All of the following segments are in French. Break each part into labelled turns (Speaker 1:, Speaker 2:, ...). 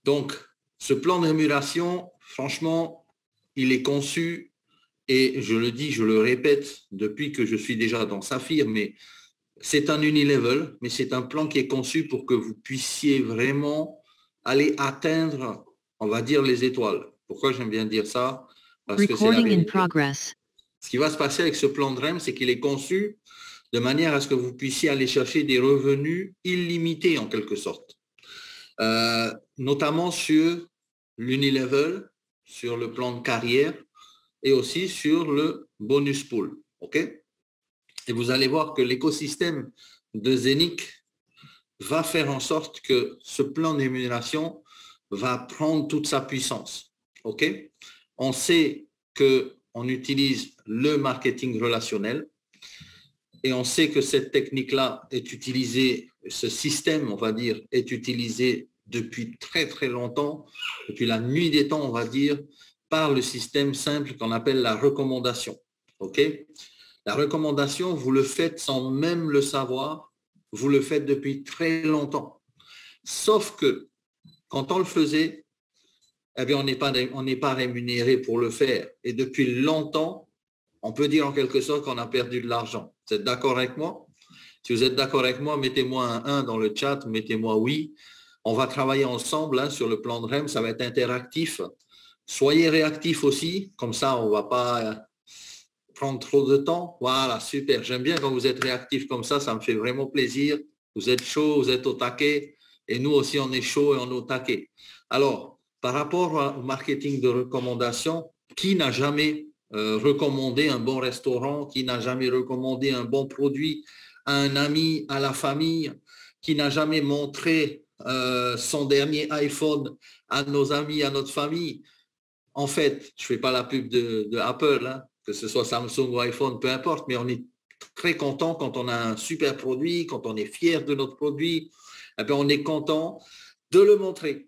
Speaker 1: Donc, ce plan de rémunération, franchement, il est conçu, et je le dis, je le répète depuis que je suis déjà dans Saphir, mais c'est un unilevel, mais c'est un plan qui est conçu pour que vous puissiez vraiment aller atteindre, on va dire, les étoiles. Pourquoi j'aime bien dire ça? Parce que c'est la vérité. Ce qui va se passer avec ce plan de REM, c'est qu'il est conçu de manière à ce que vous puissiez aller chercher des revenus illimités en quelque sorte. Notamment sur l'unilevel, sur le plan de carrière et aussi sur le bonus pool. OK? Et vous allez voir que l'écosystème de Zenic va faire en sorte que ce plan de rémunération va prendre toute sa puissance. OK? On sait qu'on utilise le marketing relationnel et on sait que cette technique-là est utilisée, ce système, on va dire, est utilisé depuis très très longtemps, depuis la nuit des temps, on va dire, par le système simple qu'on appelle la recommandation. OK? La recommandation, vous le faites sans même le savoir, vous le faites depuis très longtemps. Sauf que quand on le faisait, eh bien, on n'est pas rémunéré pour le faire. Et depuis longtemps, on peut dire en quelque sorte qu'on a perdu de l'argent. Vous êtes d'accord avec moi? Si vous êtes d'accord avec moi, mettez-moi un 1 dans le chat, mettez-moi oui. On va travailler ensemble sur le plan de REM, ça va être interactif. Soyez réactifs aussi, comme ça on ne va pas prendre trop de temps. Voilà, super. J'aime bien quand vous êtes réactifs comme ça me fait vraiment plaisir. Vous êtes chaud, vous êtes au taquet, et nous aussi on est chaud et on est au taquet. Alors, par rapport au marketing de recommandation, qui n'a jamais recommandé un bon restaurant, qui n'a jamais recommandé un bon produit à un ami, à la famille, qui n'a jamais montré son dernier iPhone à nos amis, à notre famille? En fait, je ne fais pas la pub de Apple, hein, que ce soit Samsung ou iPhone, peu importe, mais on est très content quand on a un super produit, quand on est fier de notre produit, eh bien, on est content de le montrer.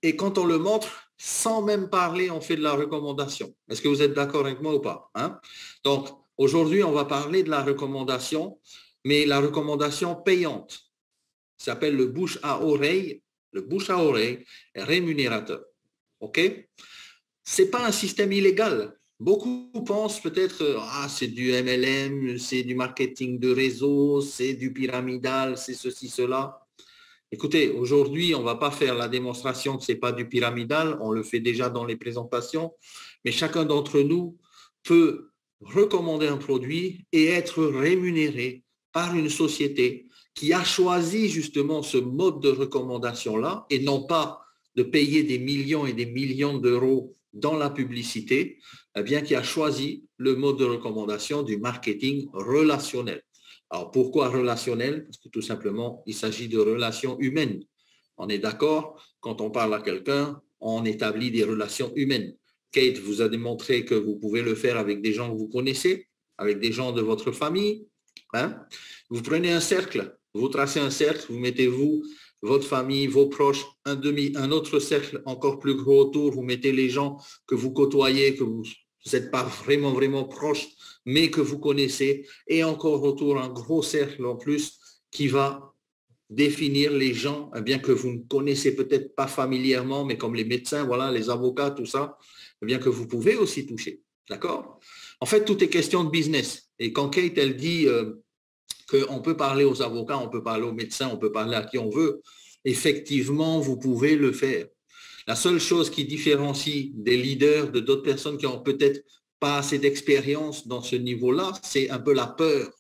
Speaker 1: Et quand on le montre, sans même parler, on fait de la recommandation. Est-ce que vous êtes d'accord avec moi ou pas, hein? Donc, aujourd'hui, on va parler de la recommandation, mais la recommandation payante. Ça s'appelle le bouche à oreille. Le bouche à oreille est rémunérateur. OK? Ce n'est pas un système illégal. Beaucoup pensent peut-être, c'est du MLM, c'est du marketing de réseau, c'est du pyramidal, c'est ceci, cela. Écoutez, aujourd'hui, on ne va pas faire la démonstration que ce n'est pas du pyramidal, on le fait déjà dans les présentations, mais chacun d'entre nous peut recommander un produit et être rémunéré par une société qui a choisi justement ce mode de recommandation-là et non pas de payer des millions et des millions d'euros dans la publicité, eh bien qui a choisi le mode de recommandation du marketing relationnel. Alors, pourquoi relationnel? Parce que tout simplement, il s'agit de relations humaines. On est d'accord, quand on parle à quelqu'un, on établit des relations humaines. Kate vous a démontré que vous pouvez le faire avec des gens que vous connaissez, avec des gens de votre famille. Hein? Vous prenez un cercle, vous tracez un cercle, vous mettez vous, votre famille, vos proches, un autre cercle encore plus gros autour, vous mettez les gens que vous côtoyez, que vous n'êtes pas vraiment, vraiment proches, mais que vous connaissez, et encore autour un gros cercle en plus qui va définir les gens, eh bien que vous ne connaissez peut-être pas familièrement, mais comme les médecins, voilà, les avocats, tout ça, eh bien que vous pouvez aussi toucher. D'accord? En fait, tout est question de business. Et quand Kate, elle dit qu'on peut parler aux avocats, on peut parler aux médecins, on peut parler à qui on veut, effectivement, vous pouvez le faire. La seule chose qui différencie des leaders de d'autres personnes qui ont peut-être pas assez d'expérience dans ce niveau-là, c'est un peu la peur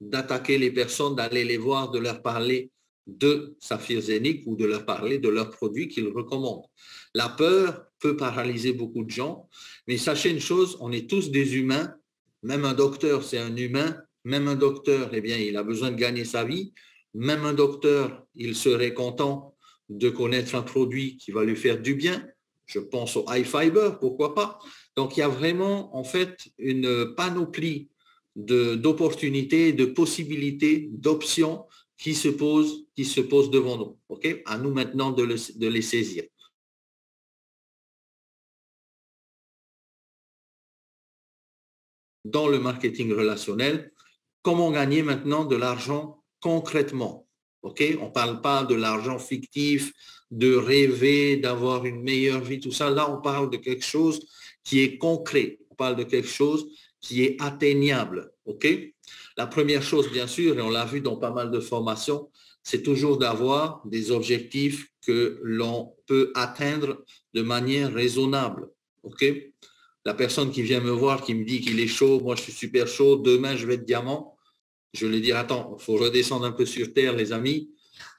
Speaker 1: d'attaquer les personnes, d'aller les voir, de leur parler de Saphir Zenic ou de leur parler de leurs produits qu'ils recommandent. La peur peut paralyser beaucoup de gens, mais sachez une chose, on est tous des humains, même un docteur, c'est un humain, même un docteur, eh bien, il a besoin de gagner sa vie, même un docteur, il serait content de connaître un produit qui va lui faire du bien. Je pense au high fiber, pourquoi pas. Donc, il y a vraiment, en fait, une panoplie d'opportunités, de possibilités, d'options qui se posent devant nous. OK? À nous maintenant de les saisir. Dans le marketing relationnel, comment gagner maintenant de l'argent concrètement? OK? On ne parle pas de l'argent fictif, de rêver, d'avoir une meilleure vie, tout ça. Là, on parle de quelque chose qui est concret. On parle de quelque chose qui est atteignable. OK? La première chose, bien sûr, et on l'a vu dans pas mal de formations, c'est toujours d'avoir des objectifs que l'on peut atteindre de manière raisonnable. OK? La personne qui vient me voir, qui me dit qu'il est chaud, moi je suis super chaud, demain je vais être diamant, je lui dis, attends, il faut redescendre un peu sur terre, les amis.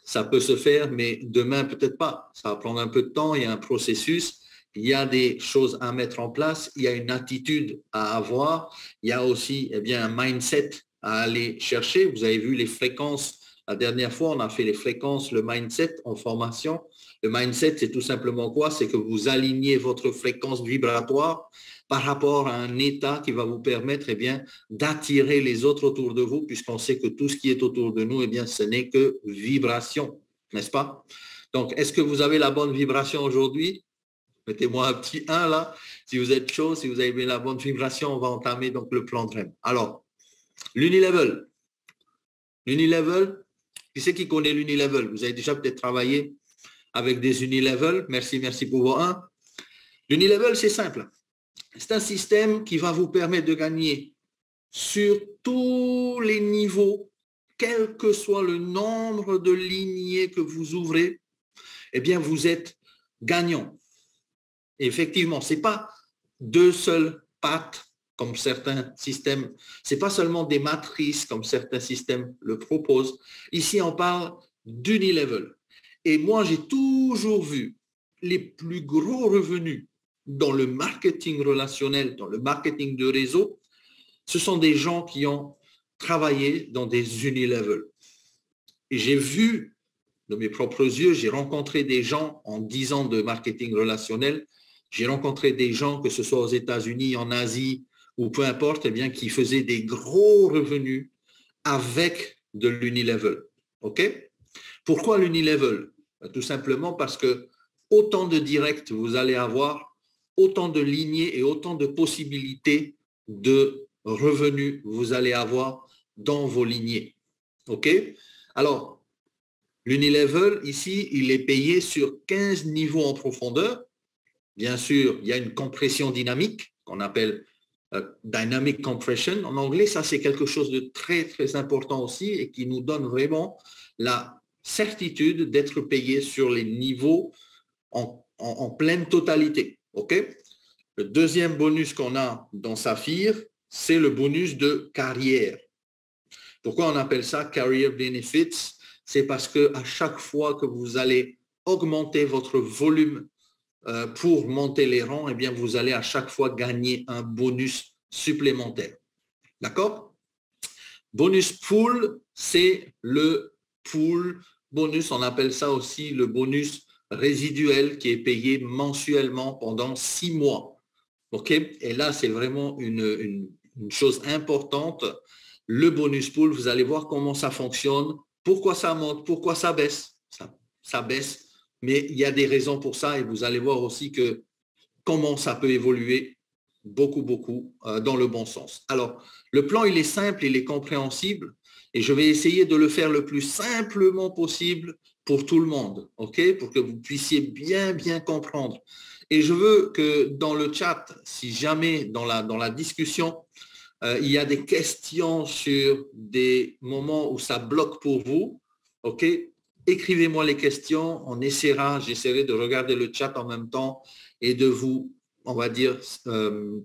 Speaker 1: Ça peut se faire, mais demain, peut-être pas. Ça va prendre un peu de temps, il y a un processus, il y a des choses à mettre en place, il y a une attitude à avoir, il y a aussi eh bien, un mindset à aller chercher. Vous avez vu les fréquences. La dernière fois, on a fait les fréquences, le mindset en formation. Le mindset, c'est tout simplement quoi? C'est que vous alignez votre fréquence vibratoire par rapport à un état qui va vous permettre eh bien, d'attirer les autres autour de vous, puisqu'on sait que tout ce qui est autour de nous, eh bien, ce n'est que vibration, n'est-ce pas? Donc, est-ce que vous avez la bonne vibration aujourd'hui? Mettez-moi un petit 1 là. Si vous êtes chaud, si vous avez la bonne vibration, on va entamer donc le plan de REM. Alors, l'Unilevel. L'Unilevel, qui c'est qui connaît l'Unilevel? Vous avez déjà peut-être travaillé avec des Unilevel. Merci pour vos 1. L'Unilevel, c'est simple. C'est un système qui va vous permettre de gagner sur tous les niveaux, quel que soit le nombre de lignées que vous ouvrez, eh bien, vous êtes gagnant. Et effectivement, ce n'est pas deux seules pattes comme certains systèmes, ce n'est pas seulement des matrices comme certains systèmes le proposent. Ici, on parle d'Unilevel. Et moi, j'ai toujours vu les plus gros revenus dans le marketing relationnel, dans le marketing de réseau, ce sont des gens qui ont travaillé dans des Unilevel. Et j'ai vu de mes propres yeux, j'ai rencontré des gens en 10 ans de marketing relationnel, j'ai rencontré des gens, que ce soit aux États-Unis, en Asie, ou peu importe, eh bien, qui faisaient des gros revenus avec de l'Unilevel. OK? Pourquoi l'Unilevel? Tout simplement parce que autant de directs vous allez avoir, autant de lignées et autant de possibilités de revenus vous allez avoir dans vos lignées. OK? Alors, l'Unilevel, ici, il est payé sur 15 niveaux en profondeur. Bien sûr, il y a une compression dynamique qu'on appelle dynamic compression. En anglais, ça, c'est quelque chose de très, très important aussi et qui nous donne vraiment la certitude d'être payé sur les niveaux en pleine totalité. OK? Le deuxième bonus qu'on a dans Saphir, c'est le bonus de carrière. Pourquoi on appelle ça Career Benefits? C'est parce qu'à chaque fois que vous allez augmenter votre volume pour monter les rangs, eh bien, vous allez à chaque fois gagner un bonus supplémentaire. D'accord? Bonus pool, c'est le pool bonus. On appelle ça aussi le bonus résiduel qui est payé mensuellement pendant 6 mois. OK? Et là, c'est vraiment une chose importante. Le bonus pool, vous allez voir comment ça fonctionne, pourquoi ça monte, pourquoi ça baisse. Ça baisse, mais il y a des raisons pour ça et vous allez voir aussi que comment ça peut évoluer beaucoup dans le bon sens. Alors, le plan, il est simple, il est compréhensible et je vais essayer de le faire le plus simplement possible pour tout le monde, OK? Pour que vous puissiez bien comprendre. Et je veux que dans le chat, si jamais dans la discussion, il y a des questions sur des moments où ça bloque pour vous, OK? Écrivez-moi les questions, j'essaierai de regarder le chat en même temps et de vous, on va dire,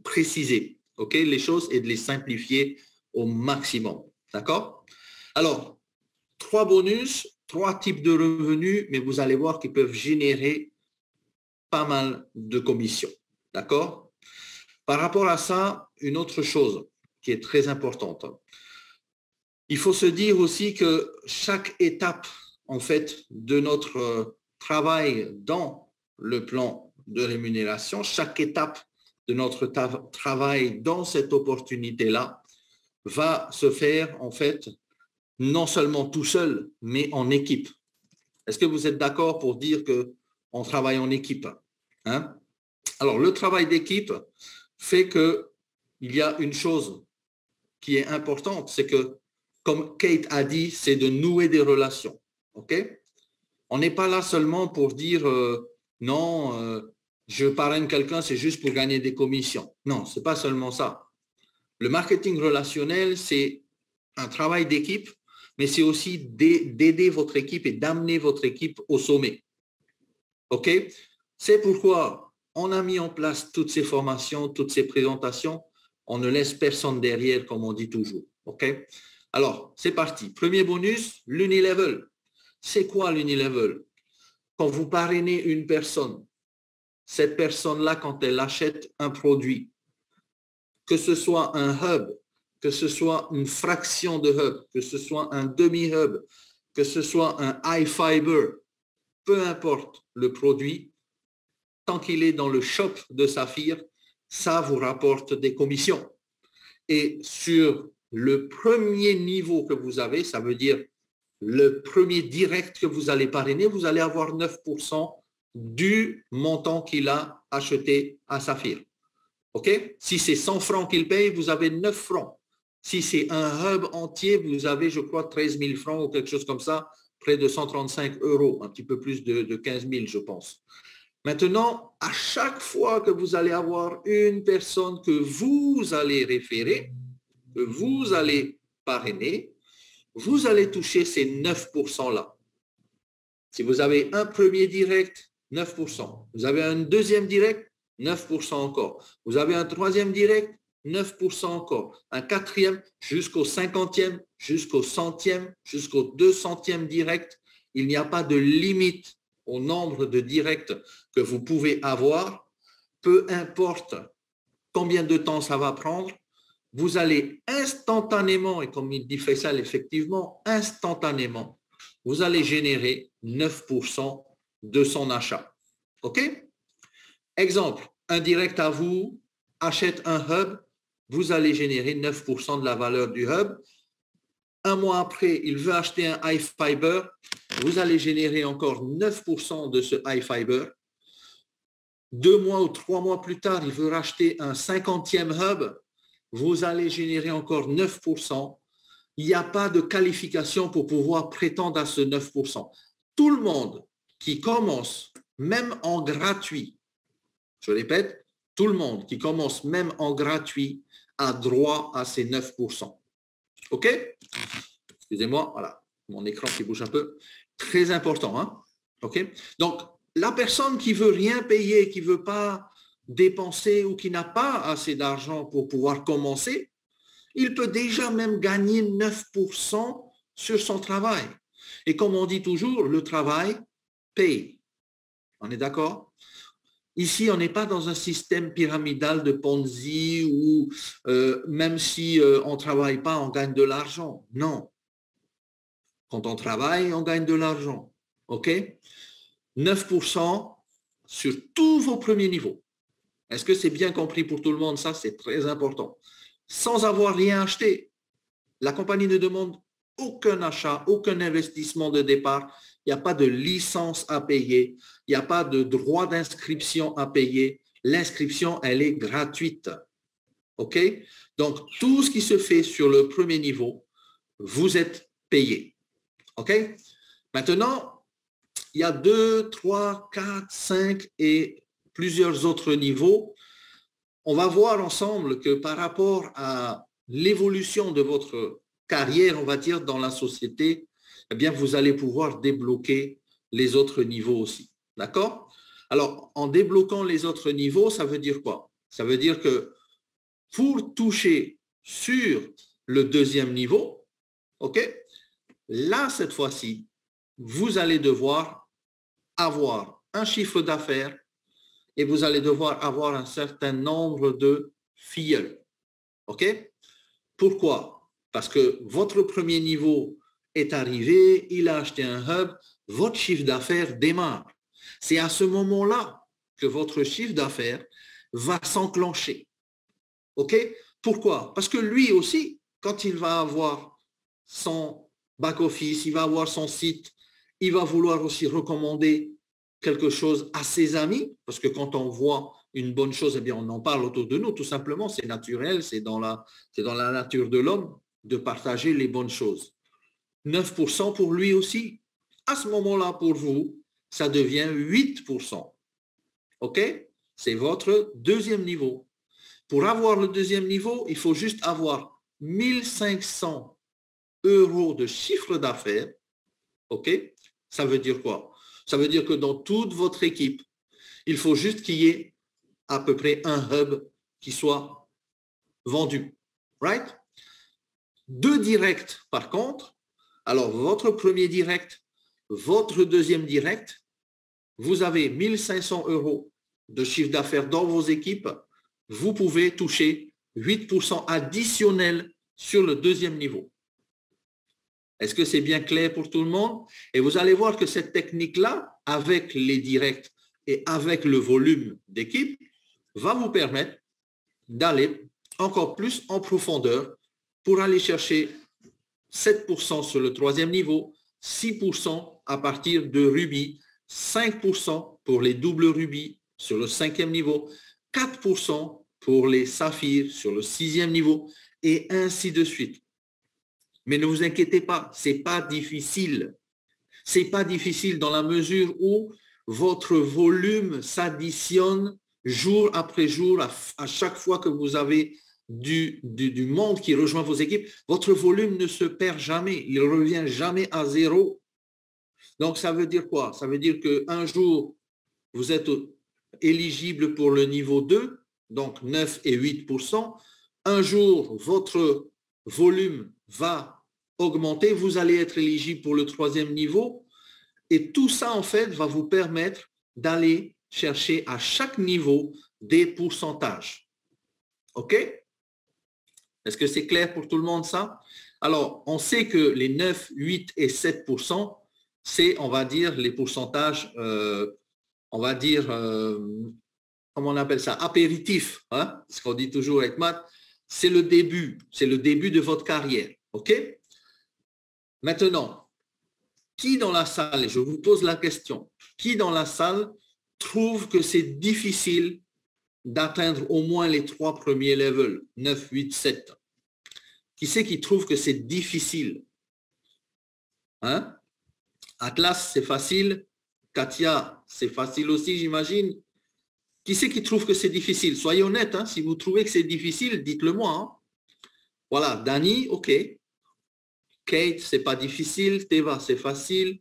Speaker 1: préciser, OK, les choses et de les simplifier au maximum. D'accord? Alors, 3 bonus, 3 types de revenus, mais vous allez voir qu'ils peuvent générer pas mal de commissions. D'accord? Par rapport à ça, une autre chose qui est très importante. Il faut se dire aussi que chaque étape, en fait, de notre travail dans le plan de rémunération, chaque étape de notre travail dans cette opportunité-là va se faire, en fait, non seulement tout seul, mais en équipe. Est-ce que vous êtes d'accord pour dire qu'on travaille en équipe? Hein? Alors, le travail d'équipe fait qu'il y a une chose qui est importante, c'est que, comme Kate a dit, c'est de nouer des relations. OK? On n'est pas là seulement pour dire non, je parraine quelqu'un, c'est juste pour gagner des commissions. Non, ce n'est pas seulement ça. Le marketing relationnel, c'est un travail d'équipe, mais c'est aussi d'aider votre équipe et d'amener votre équipe au sommet. OK? C'est pourquoi on a mis en place toutes ces formations, toutes ces présentations. On ne laisse personne derrière, comme on dit toujours. OK? Alors, c'est parti. Premier bonus, l'unilevel. C'est quoi l'unilevel? Quand vous parrainez une personne, cette personne-là, quand elle achète un produit, que ce soit un hub, que ce soit une fraction de hub, que ce soit un demi-hub, que ce soit un high fiber, peu importe le produit, tant qu'il est dans le shop de Saphir, ça vous rapporte des commissions. Et sur le premier niveau que vous avez, ça veut dire le premier direct que vous allez parrainer, vous allez avoir 9% du montant qu'il a acheté à Saphir. OK? Si c'est 100 francs qu'il paye, vous avez 9 francs. Si c'est un hub entier, vous avez, je crois, 13 000 francs ou quelque chose comme ça, près de 135 €, un petit peu plus de 15 000, je pense. Maintenant, à chaque fois que vous allez avoir une personne que vous allez référer, que vous allez parrainer, vous allez toucher ces 9%-là. Si vous avez un premier direct, 9%. Vous avez un deuxième direct, 9% encore. Vous avez un troisième direct, 9% encore. Un quatrième, jusqu'au 50e, jusqu'au 100e, jusqu'au 200e direct. Il n'y a pas de limite au nombre de directs que vous pouvez avoir. Peu importe combien de temps ça va prendre, vous allez instantanément, et comme il dit Faisal, effectivement, instantanément, vous allez générer 9% de son achat. OK? Exemple, un direct à vous achète un hub, vous allez générer 9% de la valeur du hub. Un mois après, il veut acheter un high fiber, vous allez générer encore 9% de ce high fiber. 2 mois ou 3 mois plus tard, il veut racheter un 50e hub, vous allez générer encore 9%. Il n'y a pas de qualification pour pouvoir prétendre à ce 9%. Tout le monde qui commence, même en gratuit, je répète, tout le monde qui commence même en gratuit a droit à ces 9%. OK? Excusez-moi, voilà, mon écran qui bouge un peu. Très important, hein? OK? Donc, la personne qui veut rien payer, qui veut pas dépenser ou qui n'a pas assez d'argent pour pouvoir commencer, il peut déjà même gagner 9% sur son travail. Et comme on dit toujours, le travail paye. On est d'accord? Ici, on n'est pas dans un système pyramidal de Ponzi où même si on ne travaille pas, on gagne de l'argent. Non. Quand on travaille, on gagne de l'argent. OK? 9% sur tous vos premiers niveaux. Est-ce que c'est bien compris pour tout le monde? Ça, c'est très important. Sans avoir rien acheté. La compagnie ne demande aucun achat, aucun investissement de départ. Il n'y a pas de licence à payer. Il n'y a pas de droit d'inscription à payer. L'inscription, elle est gratuite. OK? Donc, tout ce qui se fait sur le premier niveau, vous êtes payé. OK? Maintenant, il y a 2, 3, 4, 5 et plusieurs autres niveaux. On va voir ensemble que par rapport à l'évolution de votre carrière, on va dire, dans la société, eh bien, vous allez pouvoir débloquer les autres niveaux aussi. D'accord? Alors, en débloquant les autres niveaux, ça veut dire quoi? Ça veut dire que pour toucher sur le deuxième niveau, OK? Là, cette fois-ci, vous allez devoir avoir un chiffre d'affaires et vous allez devoir avoir un certain nombre de filleuls. OK? Pourquoi? Parce que votre premier niveau est arrivé, il a acheté un hub, votre chiffre d'affaires démarre. C'est à ce moment-là que votre chiffre d'affaires va s'enclencher. OK? Pourquoi? Parce que lui aussi, quand il va avoir son back-office, il va avoir son site, il va vouloir aussi recommander quelque chose à ses amis, parce que quand on voit une bonne chose, eh bien, on en parle autour de nous, tout simplement, c'est naturel, c'est dans la nature de l'homme de partager les bonnes choses. 9% pour lui aussi. À ce moment-là, pour vous, ça devient 8%. OK? C'est votre deuxième niveau. Pour avoir le deuxième niveau, il faut juste avoir 1500 € de chiffre d'affaires. OK? Ça veut dire quoi? Ça veut dire que dans toute votre équipe, il faut juste qu'il y ait à peu près un hub qui soit vendu. Right? 2 directs, par contre. Alors, votre premier direct, votre deuxième direct, vous avez 1500 € de chiffre d'affaires dans vos équipes. Vous pouvez toucher 8% additionnel sur le deuxième niveau. Est-ce que c'est bien clair pour tout le monde? Et vous allez voir que cette technique-là, avec les directs et avec le volume d'équipe, va vous permettre d'aller encore plus en profondeur pour aller chercher 7% sur le troisième niveau, 6% à partir de rubis, 5% pour les doubles rubis sur le cinquième niveau, 4% pour les saphirs sur le sixième niveau, et ainsi de suite. Mais ne vous inquiétez pas, ce n'est pas difficile. Ce n'est pas difficile dans la mesure où votre volume s'additionne jour après jour, à chaque fois que vous avez du monde qui rejoint vos équipes, votre volume ne se perd jamais, il ne revient jamais à zéro. Donc, ça veut dire quoi? Ça veut dire qu'un jour, vous êtes éligible pour le niveau 2, donc 9 et 8%. Un jour, votre volume va augmenter, vous allez être éligible pour le troisième niveau. Et tout ça, en fait, va vous permettre d'aller chercher à chaque niveau des pourcentages. OK? Est-ce que c'est clair pour tout le monde, ça? Alors, on sait que les 9, 8 et 7%, c'est, on va dire, les pourcentages, on va dire, comment on appelle ça? Apéritif, hein? Ce qu'on dit toujours avec maths. C'est le début de votre carrière. OK? Maintenant, qui dans la salle, je vous pose la question, qui dans la salle trouve que c'est difficile d'atteindre au moins les 3 premiers levels, 9, 8, 7? Qui c'est qui trouve que c'est difficile? Hein? Atlas, c'est facile. Katia, c'est facile aussi, j'imagine. Qui c'est qui trouve que c'est difficile? Soyez honnête, hein? Si vous trouvez que c'est difficile, dites-le moi. Hein? Voilà, Dani, OK. Kate, c'est pas difficile. Teva, c'est facile.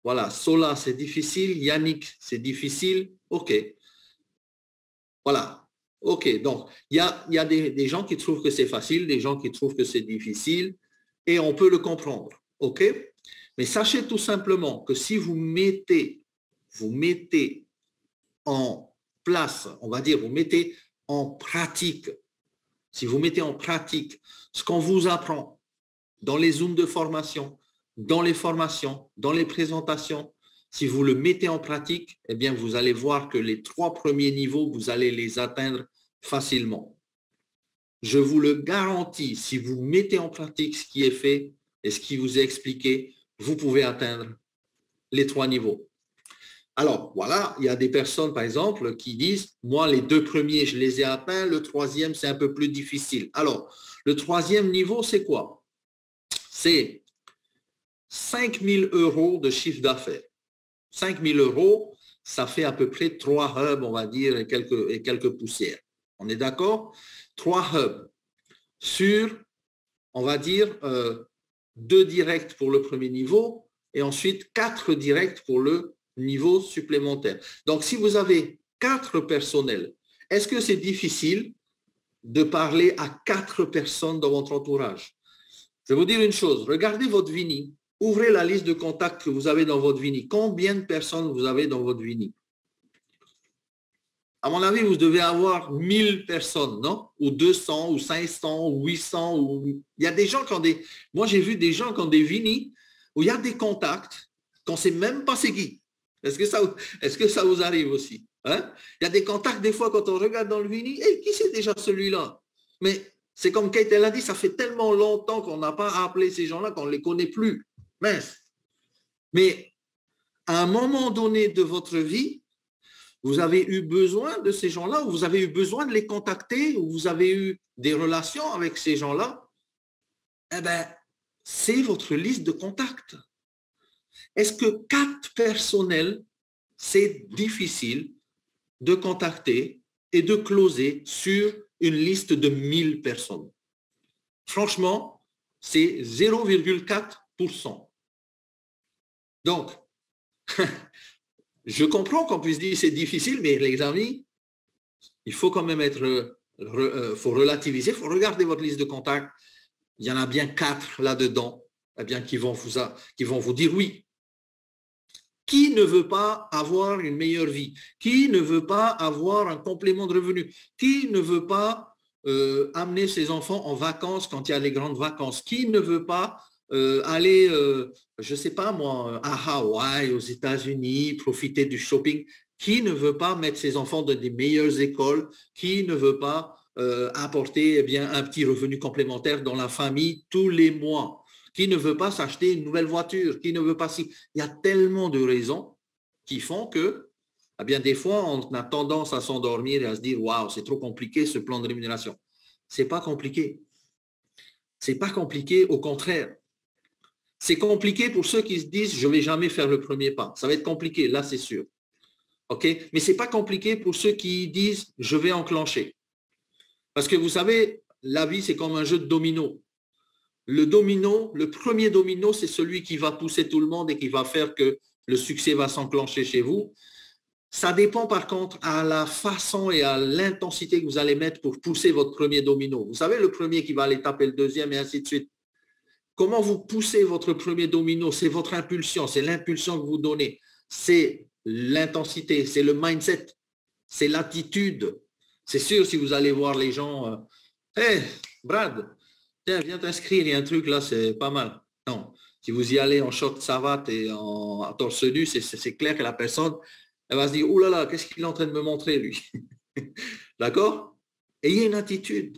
Speaker 1: Voilà, Sola, c'est difficile. Yannick, c'est difficile. OK. Voilà. OK. Donc, il y a des gens qui trouvent que c'est facile, des gens qui trouvent que c'est difficile, et on peut le comprendre. OK? Mais sachez tout simplement que si vous mettez en place, on va dire, vous mettez en pratique, si vous mettez en pratique ce qu'on vous apprend dans les zooms de formation, dans les formations, dans les présentations, si vous le mettez en pratique, eh bien, vous allez voir que les 3 premiers niveaux, vous allez les atteindre facilement. Je vous le garantis, si vous mettez en pratique ce qui est fait et ce qui vous est expliqué, vous pouvez atteindre les 3 niveaux. Alors, voilà, il y a des personnes, par exemple, qui disent, moi, les 2 premiers, je les ai atteints, le 3e, c'est un peu plus difficile. Alors, le 3e niveau, c'est quoi? C'est 5 000 € de chiffre d'affaires. 5 000 €, ça fait à peu près 3 hubs, on va dire, et quelques poussières. On est d'accord? 3 hubs sur, on va dire, 2 directs pour le premier niveau et ensuite 4 directs pour le niveau supplémentaire. Donc, si vous avez 4 personnels, est-ce que c'est difficile de parler à 4 personnes dans votre entourage? Je vais vous dire une chose, regardez votre Vini, ouvrez la liste de contacts que vous avez dans votre Vini. Combien de personnes vous avez dans votre Vini? À mon avis, vous devez avoir 1000 personnes, non? Ou 200, ou 500, ou 800. Ou... Il y a des gens qui ont des... Moi, j'ai vu des gens qui ont des Vini où il y a des contacts qu'on ne sait même pas c'est qui. Est-ce que ça vous arrive aussi? Hein? Il y a des contacts, des fois, quand on regarde dans le Vini, hey, qui c'est déjà celui-là? Mais c'est comme Kate, elle a dit, ça fait tellement longtemps qu'on n'a pas appelé ces gens-là qu'on ne les connaît plus. Mince. Mais à un moment donné de votre vie, vous avez eu besoin de ces gens-là, ou vous avez eu besoin de les contacter, ou vous avez eu des relations avec ces gens-là, eh bien, c'est votre liste de contacts. Est-ce que 4 personnels, c'est difficile de contacter et de closer sur une liste de 1000 personnes? Franchement, c'est 0,4%. Donc, je comprends qu'on puisse dire c'est difficile, mais les amis, il faut quand même faut relativiser, il faut regarder votre liste de contacts. Il y en a bien 4 là-dedans, eh bien, qui vont vous dire oui. Qui ne veut pas avoir une meilleure vie? Qui ne veut pas avoir un complément de revenu? Qui ne veut pas amener ses enfants en vacances quand il y a les grandes vacances? Qui ne veut pas aller, je ne sais pas moi, à Hawaï, aux États-Unis, profiter du shopping? Qui ne veut pas mettre ses enfants dans des meilleures écoles? Qui ne veut pas apporter un petit revenu complémentaire dans la famille tous les mois? Qui ne veut pas s'acheter une nouvelle voiture? Qui ne veut pas si... Il y a tellement de raisons qui font que, des fois, on a tendance à s'endormir et à se dire « Waouh, c'est trop compliqué ce plan de rémunération ». C'est pas compliqué. C'est pas compliqué, au contraire. C'est compliqué pour ceux qui se disent « Je ne vais jamais faire le premier pas ». Ça va être compliqué, là, c'est sûr. OK? Mais ce n'est pas compliqué pour ceux qui disent « Je vais enclencher ». Parce que vous savez, la vie, c'est comme un jeu de domino. Le domino, le premier domino, c'est celui qui va pousser tout le monde et qui va faire que le succès va s'enclencher chez vous. Ça dépend par contre à la façon et à l'intensité que vous allez mettre pour pousser votre premier domino. Vous savez, le premier qui va aller taper le deuxième et ainsi de suite. Comment vous poussez votre premier domino? C'est votre impulsion, c'est l'impulsion que vous donnez. C'est l'intensité, c'est le mindset, c'est l'attitude. C'est sûr, si vous allez voir les gens, hey, Brad, tiens, viens t'inscrire, il y a un truc là, c'est pas mal. Non, si vous y allez en short savate et en torse nu, c'est clair que la personne, elle va se dire, oh là là, qu'est-ce qu'il est en train de me montrer, lui? D'accord? Ayez une attitude.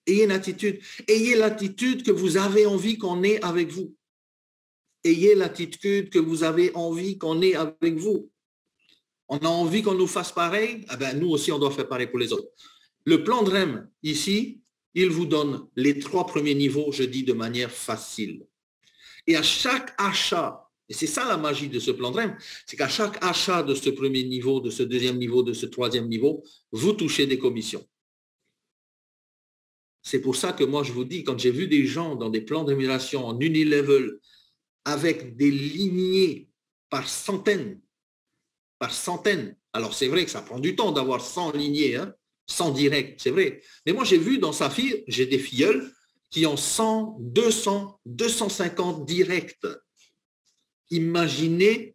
Speaker 1: Ayez une attitude. Ayez l'attitude que vous avez envie qu'on ait avec vous. Ayez l'attitude que vous avez envie qu'on ait avec vous. On a envie qu'on nous fasse pareil, nous aussi, on doit faire pareil pour les autres. Le plan de REM, ici, il vous donne les 3 premiers niveaux, je dis de manière facile. Et à chaque achat, et c'est ça la magie de ce plan de REM, c'est qu'à chaque achat de ce premier niveau, de ce deuxième niveau, de ce troisième niveau, vous touchez des commissions. C'est pour ça que moi, je vous dis, quand j'ai vu des gens dans des plans de rémunération en unilevel avec des lignées par centaines, alors c'est vrai que ça prend du temps d'avoir 100 lignées, 100 directs, c'est vrai. Mais moi, j'ai vu dans Saphir, j'ai des filleuls qui ont 100, 200, 250 directs. Imaginez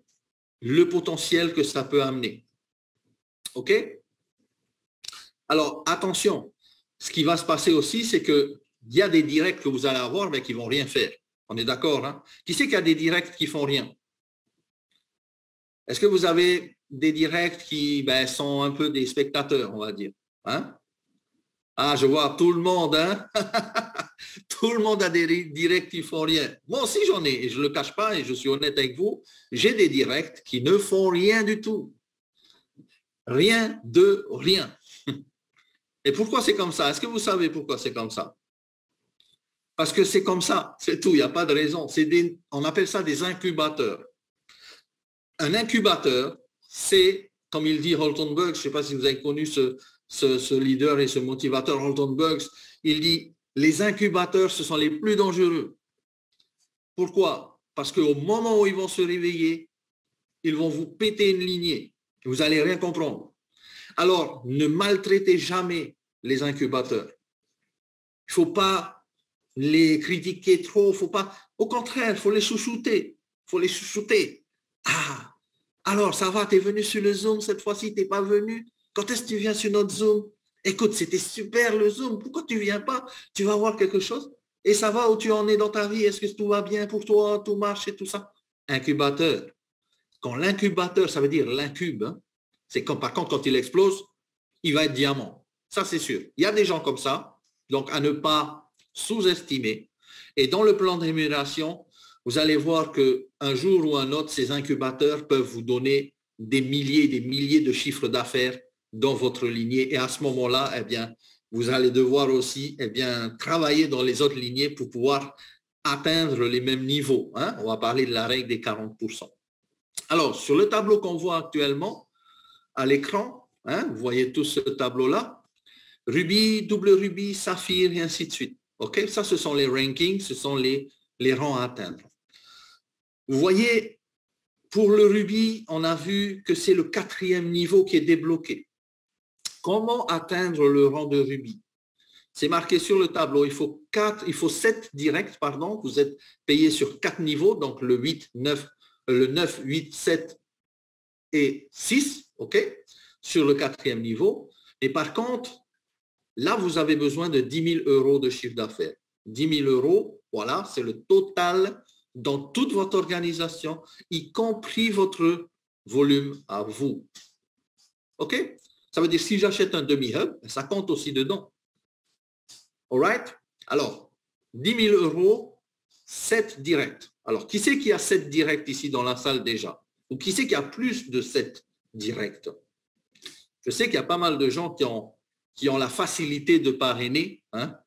Speaker 1: le potentiel que ça peut amener. OK? Alors, attention, ce qui va se passer aussi, c'est qu'il y a des directs que vous allez avoir, mais qui ne vont rien faire. On est d'accord, hein? Qui c'est qu'il y a des directs qui ne font rien? Est-ce que vous avez des directs qui sont un peu des spectateurs, on va dire, hein? Ah, je vois tout le monde, hein? Tout le monde a des directs qui ne font rien. Moi aussi, j'en ai, et je ne le cache pas, et je suis honnête avec vous, j'ai des directs qui ne font rien du tout. Rien de rien. Et pourquoi c'est comme ça? Est-ce que vous savez pourquoi c'est comme ça? Parce que c'est comme ça, c'est tout, il n'y a pas de raison. On appelle ça des incubateurs. Un incubateur, c'est, comme il dit Holton Bugs, je ne sais pas si vous avez connu ce leader et ce motivateur Holton Bugs, il dit, les incubateurs, ce sont les plus dangereux. Pourquoi? Parce qu'au moment où ils vont se réveiller, ils vont vous péter une lignée. Vous n'allez rien comprendre. Alors, ne maltraitez jamais les incubateurs. Il ne faut pas les critiquer trop, faut pas. Au contraire, il faut les chouchouter. Il faut les chouchouter. Ah, alors ça va, tu es venu sur le Zoom cette fois-ci, tu n'es pas venu. Quand est-ce que tu viens sur notre Zoom? Écoute, c'était super le Zoom. Pourquoi tu ne viens pas? Tu vas voir quelque chose. Et ça va où tu en es dans ta vie? Est-ce que tout va bien pour toi? Tout marche et tout ça? Incubateur. Quand l'incubateur, ça veut dire l'incube, hein, c'est quand, par contre, quand il explose, il va être diamant. Ça, c'est sûr. Il y a des gens comme ça, donc à ne pas sous-estimer. Et dans le plan de rémunération, vous allez voir qu'un jour ou un autre, ces incubateurs peuvent vous donner des milliers de chiffres d'affaires dans votre lignée. Et à ce moment-là, vous allez devoir aussi travailler dans les autres lignées pour pouvoir atteindre les mêmes niveaux. Hein. On va parler de la règle des 40%. Alors, sur le tableau qu'on voit actuellement à l'écran, hein, vous voyez tout ce tableau-là, rubis, double rubis, saphir et ainsi de suite. OK, ça, ce sont les rankings, ce sont les rangs à atteindre. Vous voyez, pour le rubis, on a vu que c'est le 4e niveau qui est débloqué. Comment atteindre le rang de rubis? C'est marqué sur le tableau, il faut 7 directs, pardon, vous êtes payé sur 4 niveaux, donc le 9, 8, 7 et 6, OK, sur le 4e niveau. Et par contre, là, vous avez besoin de 10 000 euros de chiffre d'affaires. 10 000 euros, voilà, c'est le total dans toute votre organisation, y compris votre volume à vous. OK? Ça veut dire si j'achète un demi-hub, ça compte aussi dedans. All right? Alors, 10 000 euros, 7 directs. Alors, qui c'est qui a 7 directs ici dans la salle déjà? Ou qui c'est qui a plus de 7 directs? Je sais qu'il y a pas mal de gens qui ont la facilité de parrainer, hein?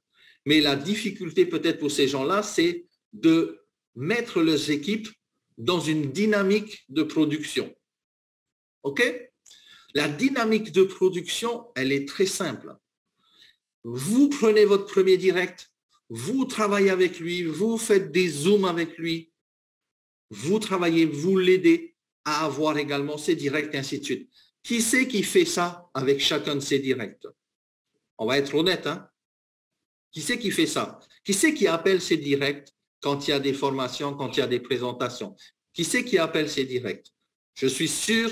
Speaker 1: Mais la difficulté peut-être pour ces gens-là, c'est de mettre leurs équipes dans une dynamique de production. OK? La dynamique de production, elle est très simple. Vous prenez votre premier direct, vous travaillez avec lui, vous faites des zooms avec lui, vous travaillez, vous l'aidez à avoir également ses directs et ainsi de suite. Qui c'est qui fait ça avec chacun de ses directs? On va être honnête, hein? Qui c'est qui fait ça? Qui c'est qui appelle ses directs quand il y a des formations, quand il y a des présentations? Qui c'est qui appelle ses directs? Je suis sûr,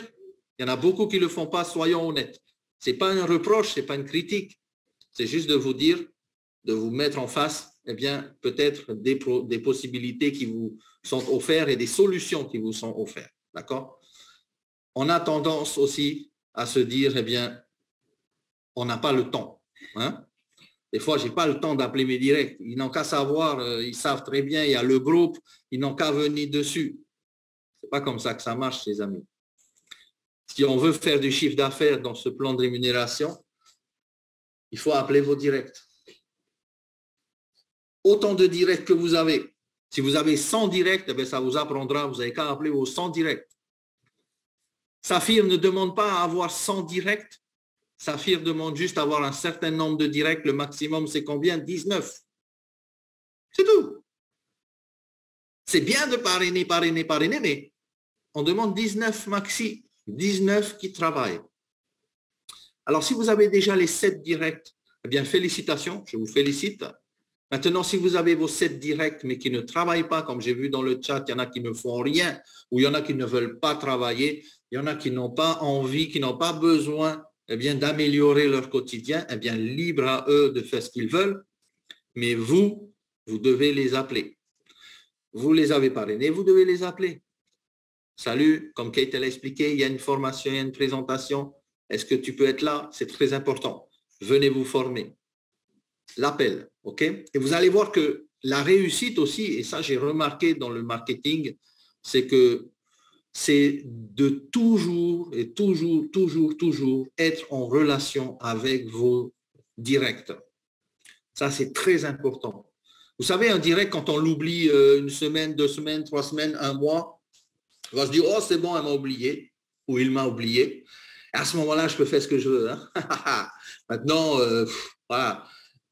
Speaker 1: il y en a beaucoup qui ne le font pas, soyons honnêtes. Ce n'est pas un reproche, ce n'est pas une critique. C'est juste de vous dire, de vous mettre en face, eh bien, peut-être des possibilités qui vous sont offertes et des solutions qui vous sont offertes. D'accord? On a tendance aussi à se dire, eh bien, on n'a pas le temps. Hein? Des fois, je n'ai pas le temps d'appeler mes directs. Ils n'ont qu'à savoir, ils savent très bien, il y a le groupe, ils n'ont qu'à venir dessus. Ce n'est pas comme ça que ça marche, les amis. Si on veut faire du chiffre d'affaires dans ce plan de rémunération, il faut appeler vos directs. Autant de directs que vous avez. Si vous avez 100 directs, eh bien, ça vous apprendra, vous n'avez qu'à appeler vos 100 directs. Saphir ne demande pas à avoir 100 directs. Saphir demande juste à avoir un certain nombre de directs. Le maximum, c'est combien? 19. C'est tout. C'est bien de parrainer, mais on demande 19 maxi. 19 qui travaillent. Alors, si vous avez déjà les 7 directs, eh bien, félicitations, je vous félicite. Maintenant, si vous avez vos 7 directs, mais qui ne travaillent pas, comme j'ai vu dans le chat, il y en a qui ne font rien, ou il y en a qui ne veulent pas travailler, il y en a qui n'ont pas envie, qui n'ont pas besoin, eh bien, d'améliorer leur quotidien, eh bien, libre à eux de faire ce qu'ils veulent, mais vous devez les appeler. Vous les avez parrainés, vous devez les appeler. Salut, comme Kate l'a expliqué, il y a une formation, il y a une présentation. Est-ce que tu peux être là? C'est très important. Venez vous former. L'appel, OK? Et vous allez voir que la réussite aussi, et ça j'ai remarqué dans le marketing, c'est que c'est de toujours et toujours être en relation avec vos directs. Ça, c'est très important. Vous savez, un direct, quand on l'oublie une semaine, 2 semaines, 3 semaines, 1 mois, on va se dire, oh, c'est bon, elle m'a oublié, ou il m'a oublié. Et à ce moment-là, je peux faire ce que je veux. Hein? Maintenant, voilà,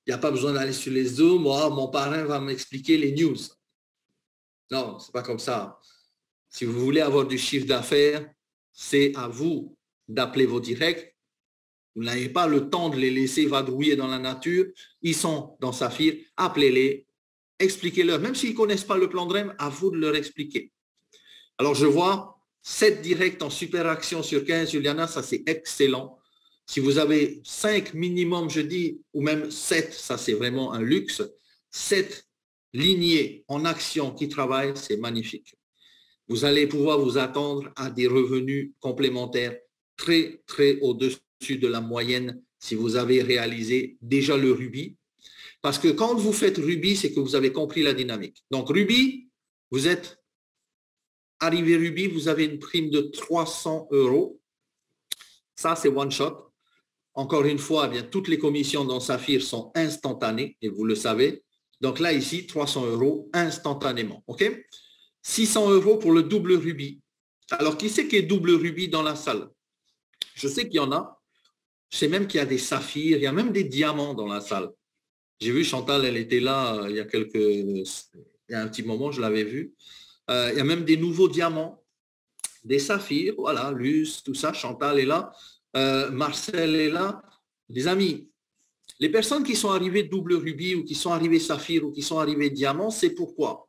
Speaker 1: il n'y a pas besoin d'aller sur les Zooms. Moi, mon parrain va m'expliquer les news. Non, ce n'est pas comme ça. Si vous voulez avoir du chiffre d'affaires, c'est à vous d'appeler vos directs. Vous n'avez pas le temps de les laisser vadrouiller dans la nature. Ils sont dans Saphir. Appelez-les, expliquez-leur. Même s'ils ne connaissent pas le plan de REM, à vous de leur expliquer. Alors, je vois 7 directs en super action sur 15, Juliana, ça c'est excellent. Si vous avez 5 minimum, je dis, ou même 7, ça c'est vraiment un luxe. 7 lignées en action qui travaillent, c'est magnifique. Vous allez pouvoir vous attendre à des revenus complémentaires très, très au-dessus de la moyenne si vous avez réalisé déjà le rubis. Parce que quand vous faites rubis, c'est que vous avez compris la dynamique. Donc, rubis, vous êtes arrivé rubis, vous avez une prime de 300 €. Ça, c'est one shot. Encore une fois, eh bien, toutes les commissions dans Saphir sont instantanées, et vous le savez. Donc là, ici, 300 € instantanément. OK? 600 € pour le double rubis. Alors, qui c'est qui est double rubis dans la salle? Je sais qu'il y en a. Je sais même qu'il y a des saphirs. Il y a même des diamants dans la salle. J'ai vu Chantal, elle était là il y a un petit moment, je l'avais vue. Il y a même des nouveaux diamants, des saphirs. Voilà, Luce, tout ça. Chantal est là. Marcel est là. Les amis, les personnes qui sont arrivées double rubis ou qui sont arrivées saphir ou qui sont arrivées diamant, c'est pourquoi?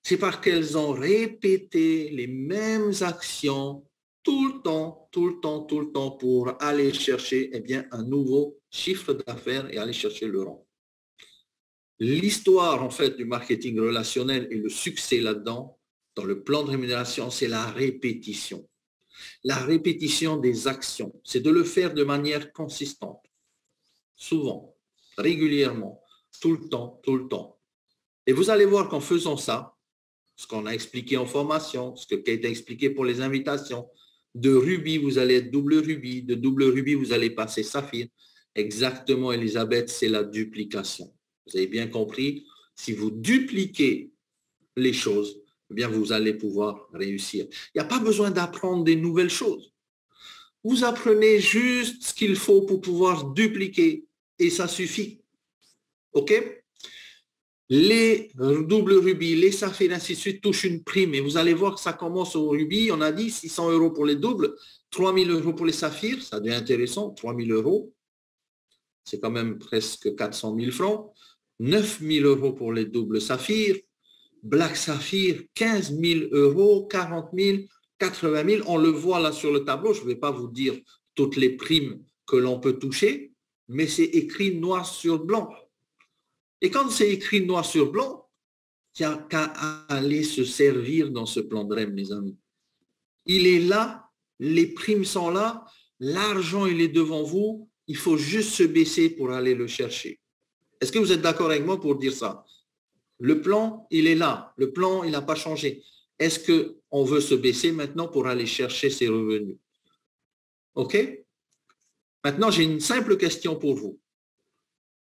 Speaker 1: C'est parce qu'elles ont répété les mêmes actions tout le temps, tout le temps, tout le temps pour aller chercher un nouveau chiffre d'affaires et aller chercher le rang. L'histoire en fait du marketing relationnel et le succès là-dedans, dans le plan de rémunération, c'est la répétition. La répétition des actions, c'est de le faire de manière consistante, souvent, régulièrement, tout le temps, tout le temps. Et vous allez voir qu'en faisant ça, ce qu'on a expliqué en formation, ce qui a été expliqué pour les invitations, de rubis, vous allez être double rubis, de double rubis, vous allez passer saphir. Exactement, Elisabeth, c'est la duplication. Vous avez bien compris, si vous dupliquez les choses, eh bien, vous allez pouvoir réussir. Il n'y a pas besoin d'apprendre des nouvelles choses. Vous apprenez juste ce qu'il faut pour pouvoir dupliquer et ça suffit. OK? Les doubles rubis, les saphirs, ainsi de suite, touchent une prime. Et vous allez voir que ça commence au rubis. On a dit 600 € pour les doubles, 3 000 € pour les saphirs. Ça devient intéressant, 3 000 €. C'est quand même presque 400 000 francs. 9 000 € pour les doubles saphirs. Black Saphir, 15 000 €, 40 000, 80 000. On le voit là sur le tableau. Je ne vais pas vous dire toutes les primes que l'on peut toucher, mais c'est écrit noir sur blanc. Et quand c'est écrit noir sur blanc, il n'y a qu'à aller se servir dans ce plan de REM, mes amis. Il est là, les primes sont là, l'argent, il est devant vous, il faut juste se baisser pour aller le chercher. Est-ce que vous êtes d'accord avec moi pour dire ça? Le plan, il est là. Le plan, il n'a pas changé. Est-ce qu'on veut se baisser maintenant pour aller chercher ces revenus? OK? Maintenant, j'ai une simple question pour vous.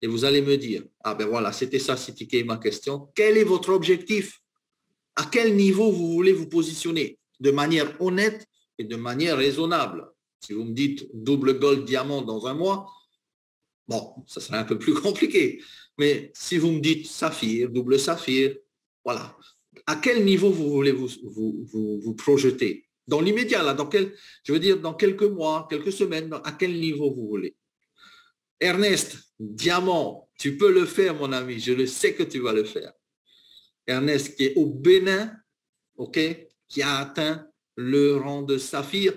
Speaker 1: Et vous allez me dire, ah ben voilà, c'était ça, c'était ma question. Quel est votre objectif? À quel niveau vous voulez vous positionner? De manière honnête et de manière raisonnable. Si vous me dites double gold diamant dans un mois, bon, ça serait un peu plus compliqué. Mais si vous me dites saphir, double saphir, voilà. À quel niveau vous voulez vous projeter? Dans l'immédiat, là, je veux dire, dans quelques mois, quelques semaines, à quel niveau vous voulez? Ernest, diamant, tu peux le faire, mon ami. Je le sais que tu vas le faire. Ernest qui est au Bénin, OK, qui a atteint le rang de saphir,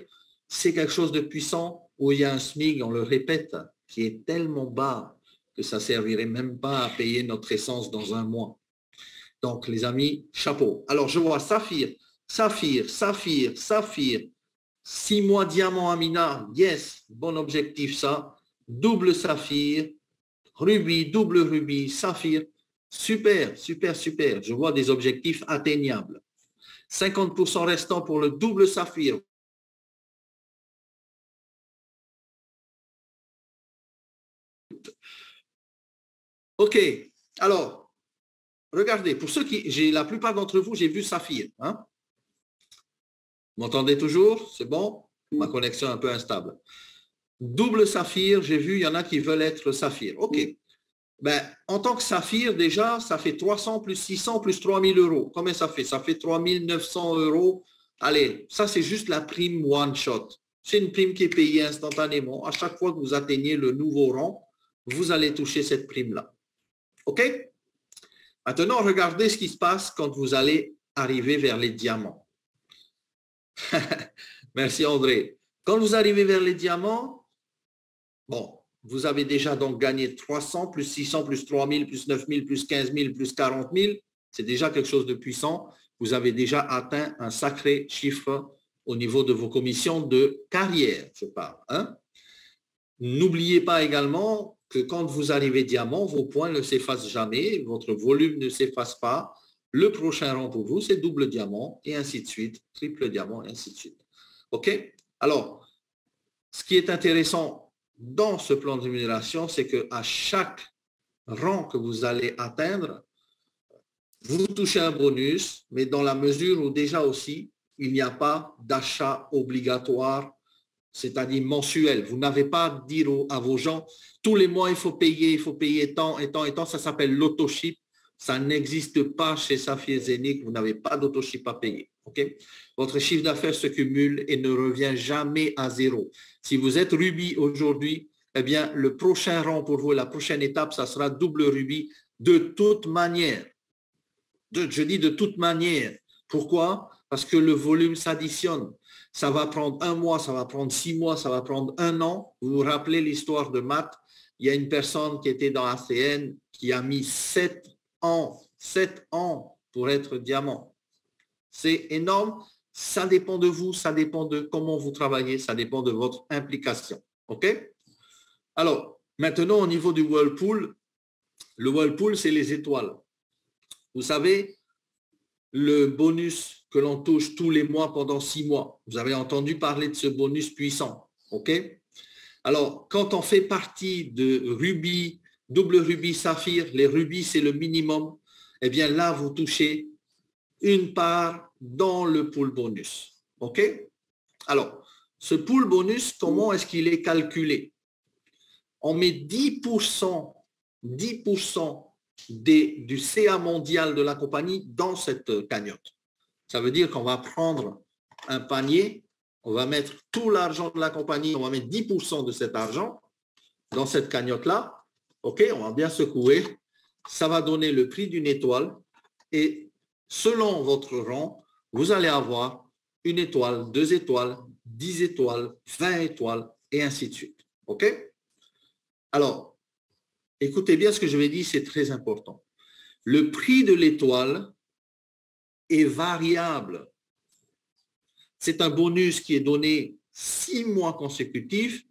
Speaker 1: c'est quelque chose de puissant où il y a un SMIC, on le répète, qui est tellement bas que ça ne servirait même pas à payer notre essence dans un mois. Donc, les amis, chapeau. Alors, je vois saphir, saphir, saphir, saphir, 6 mois diamant Amina, yes, bon objectif ça. Double saphir, rubis, double rubis, saphir. Super, super, super. Je vois des objectifs atteignables. 50% restant pour le double saphir. OK. Alors, regardez, pour ceux la plupart d'entre vous, j'ai vu saphir. Hein? Vous m'entendez toujours? C'est bon? Ma connexion est un peu instable. Double saphir, j'ai vu, il y en a qui veulent être saphir. OK. Ben, en tant que saphir, déjà, ça fait 300 plus 600 plus 3 000 €. Combien ça fait? Ça fait 3 900 €. Allez, ça, c'est juste la prime one shot. C'est une prime qui est payée instantanément. À chaque fois que vous atteignez le nouveau rang, vous allez toucher cette prime-là. OK? Maintenant, regardez ce qui se passe quand vous allez arriver vers les diamants. Merci, André. Quand vous arrivez vers les diamants, bon, vous avez déjà donc gagné 300, plus 600, plus 3 000, plus 9 000, plus 15 000, plus 40 000. C'est déjà quelque chose de puissant. Vous avez déjà atteint un sacré chiffre au niveau de vos commissions de carrière, je parle. Hein? N'oubliez pas également que quand vous arrivez diamant, vos points ne s'effacent jamais, votre volume ne s'efface pas. Le prochain rang pour vous, c'est double diamant et ainsi de suite, triple diamant et ainsi de suite. OK? Alors, ce qui est intéressant dans ce plan de rémunération, c'est qu'à chaque rang que vous allez atteindre, vous touchez un bonus, mais dans la mesure où déjà aussi, il n'y a pas d'achat obligatoire, c'est-à-dire mensuel. Vous n'avez pas à dire à vos gens, tous les mois, il faut payer tant et tant et tant. Ça s'appelle l'autoship. Ça n'existe pas chez Saphir Zénith. Vous n'avez pas d'autoship à payer. Okay? Votre chiffre d'affaires se cumule et ne revient jamais à zéro. Si vous êtes Ruby aujourd'hui, eh bien, le prochain rang pour vous, la prochaine étape, ça sera double Ruby de toute manière. Je dis de toute manière. Pourquoi? Parce que le volume s'additionne. Ça va prendre un mois, ça va prendre 6 mois, ça va prendre un an. Vous vous rappelez l'histoire de Matt? Il y a une personne qui était dans ACN qui a mis 7 ans pour être diamant. C'est énorme. Ça dépend de vous, ça dépend de comment vous travaillez, ça dépend de votre implication. OK? Alors, maintenant, au niveau du Whirlpool, le Whirlpool, c'est les étoiles. Vous savez, le bonus que l'on touche tous les mois pendant 6 mois. Vous avez entendu parler de ce bonus puissant. OK? Alors, quand on fait partie de Ruby, double Ruby, Saphir, les rubis, c'est le minimum, eh bien là, vous touchez une part dans le pool bonus. OK? Alors, ce pool bonus, comment est-ce qu'il est calculé? On met 10% du CA mondial de la compagnie dans cette cagnotte. Ça veut dire qu'on va prendre un panier, on va mettre tout l'argent de la compagnie, on va mettre 10% de cet argent dans cette cagnotte-là. OK, on va bien secouer. Ça va donner le prix d'une étoile et selon votre rang, vous allez avoir une étoile, 2 étoiles, 10 étoiles, 20 étoiles et ainsi de suite. OK? Alors, écoutez bien ce que je vais dire, c'est très important. Le prix de l'étoile est variable. C'est un bonus qui est donné 6 mois consécutifs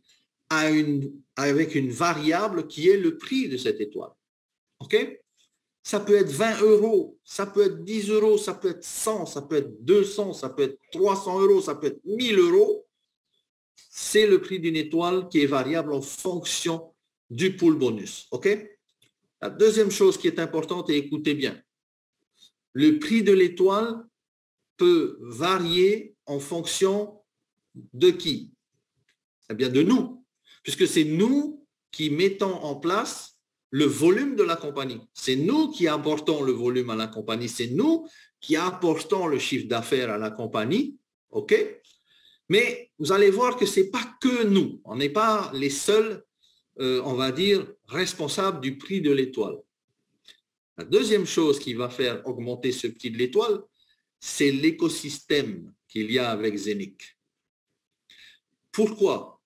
Speaker 1: avec une variable qui est le prix de cette étoile. OK? Ça peut être 20 euros, ça peut être 10 euros, ça peut être 100, ça peut être 200, ça peut être 300 euros, ça peut être 1000 euros. C'est le prix d'une étoile qui est variable en fonction du pool bonus. OK? La deuxième chose qui est importante, et écoutez bien, le prix de l'étoile peut varier en fonction de qui? Eh bien, de nous, puisque c'est nous qui mettons en place le volume de la compagnie. C'est nous qui apportons le volume à la compagnie. C'est nous qui apportons le chiffre d'affaires à la compagnie. OK? Mais vous allez voir que ce n'est pas que nous. On n'est pas les seuls, on va dire, responsables du prix de l'étoile. La deuxième chose qui va faire augmenter ce prix de l'étoile, c'est l'écosystème qu'il y a avec Zénith. Pourquoi?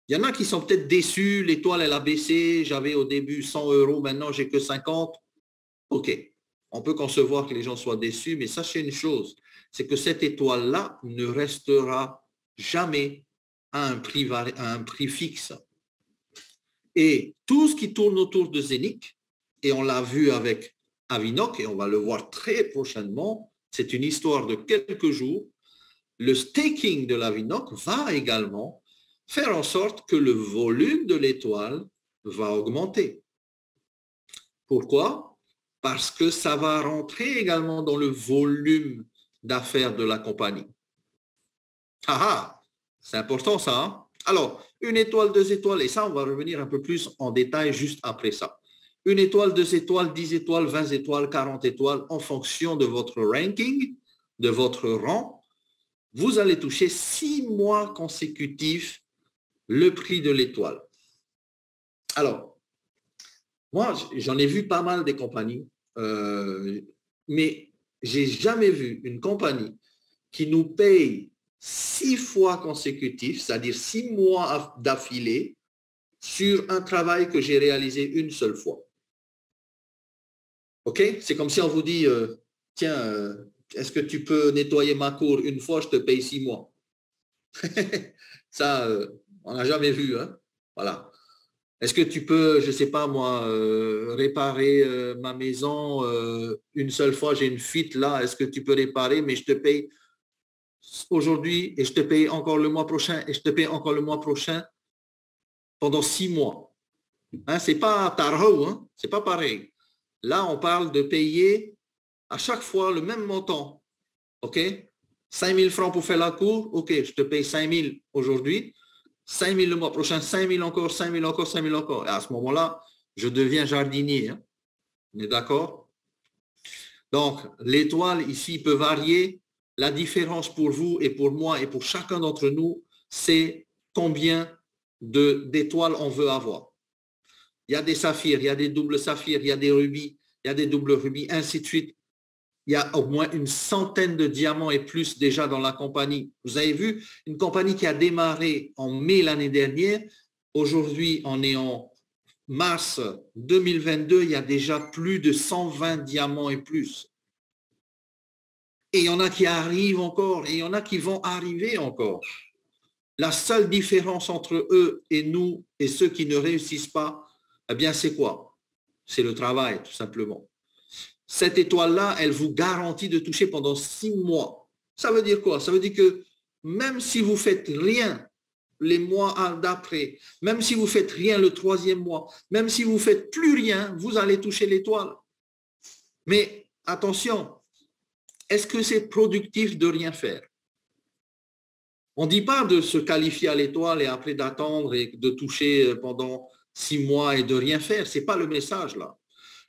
Speaker 1: Il y en a qui sont peut-être déçus, l'étoile elle a baissé, j'avais au début 100 euros, maintenant j'ai que 50. OK, on peut concevoir que les gens soient déçus, mais sachez une chose, c'est que cette étoile-là ne restera jamais à un prix fixe. Et tout ce qui tourne autour de Zénith, et on l'a vu avec Avinoc, et on va le voir très prochainement, c'est une histoire de quelques jours, le staking de l'Avinoc va également faire en sorte que le volume de l'étoile va augmenter. Pourquoi? Parce que ça va rentrer également dans le volume d'affaires de la compagnie. C'est important ça. Hein? Alors, une étoile, 2 étoiles, et ça, on va revenir un peu plus en détail juste après ça. Une étoile, 2 étoiles, 10 étoiles, 20 étoiles, 40 étoiles, en fonction de votre ranking, de votre rang, vous allez toucher 6 mois consécutifs le prix de l'étoile. Alors, moi, j'en ai vu pas mal des compagnies, mais j'ai jamais vu une compagnie qui nous paye 6 fois consécutifs, c'est-à-dire 6 mois d'affilée, sur un travail que j'ai réalisé une seule fois. OK? C'est comme si on vous dit, tiens, est-ce que tu peux nettoyer ma cour une fois, je te paye 6 mois. Ça, on n'a jamais vu. Hein? Voilà. Est-ce que tu peux, je ne sais pas moi, réparer ma maison une seule fois, j'ai une fuite là, est-ce que tu peux réparer, mais je te paye aujourd'hui et je te paye encore le mois prochain et je te paye encore le mois prochain pendant 6 mois. Hein, c'est pas tarot, hein? C'est pas pareil. Là, on parle de payer À chaque fois, le même montant. OK? 5 000 francs pour faire la cour. OK, je te paye 5 000 aujourd'hui. 5 000 le mois prochain, 5 000 encore, 5 000 encore, 5 000 encore. Et à ce moment-là, je deviens jardinier. Hein. On est d'accord? Donc, l'étoile ici peut varier. La différence pour vous et pour moi et pour chacun d'entre nous, c'est combien d'étoiles on veut avoir. Il y a des saphirs, il y a des doubles saphirs, il y a des rubis, il y a des doubles rubis, ainsi de suite. Il y a au moins une centaine de diamants et plus déjà dans la compagnie. Vous avez vu, une compagnie qui a démarré en mai l'année dernière. Aujourd'hui, on est en mars 2022, il y a déjà plus de 120 diamants et plus. Et il y en a qui arrivent encore, et il y en a qui vont arriver encore. La seule différence entre eux et nous et ceux qui ne réussissent pas, eh bien, c'est quoi? C'est le travail, tout simplement. Cette étoile-là, elle vous garantit de toucher pendant 6 mois. Ça veut dire quoi? Ça veut dire que même si vous faites rien les mois d'après, même si vous faites rien le 3e mois, même si vous faites plus rien, vous allez toucher l'étoile. Mais attention, est-ce que c'est productif de rien faire? On ne dit pas de se qualifier à l'étoile et après d'attendre et de toucher pendant 6 mois et de rien faire. Ce n'est pas le message là.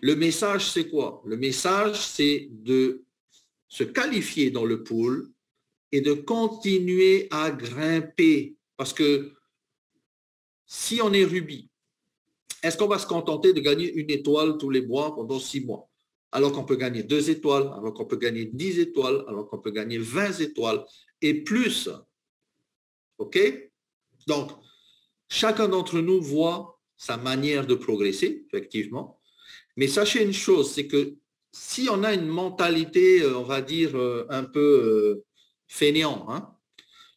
Speaker 1: Le message, c'est quoi? Le message, c'est de se qualifier dans le pool et de continuer à grimper. Parce que si on est rubis, est-ce qu'on va se contenter de gagner une étoile tous les mois pendant 6 mois? Alors qu'on peut gagner 2 étoiles, alors qu'on peut gagner 10 étoiles, alors qu'on peut gagner 20 étoiles et plus. OK? Donc, chacun d'entre nous voit sa manière de progresser, effectivement. Mais sachez une chose, c'est que si on a une mentalité, on va dire, un peu fainéant, hein,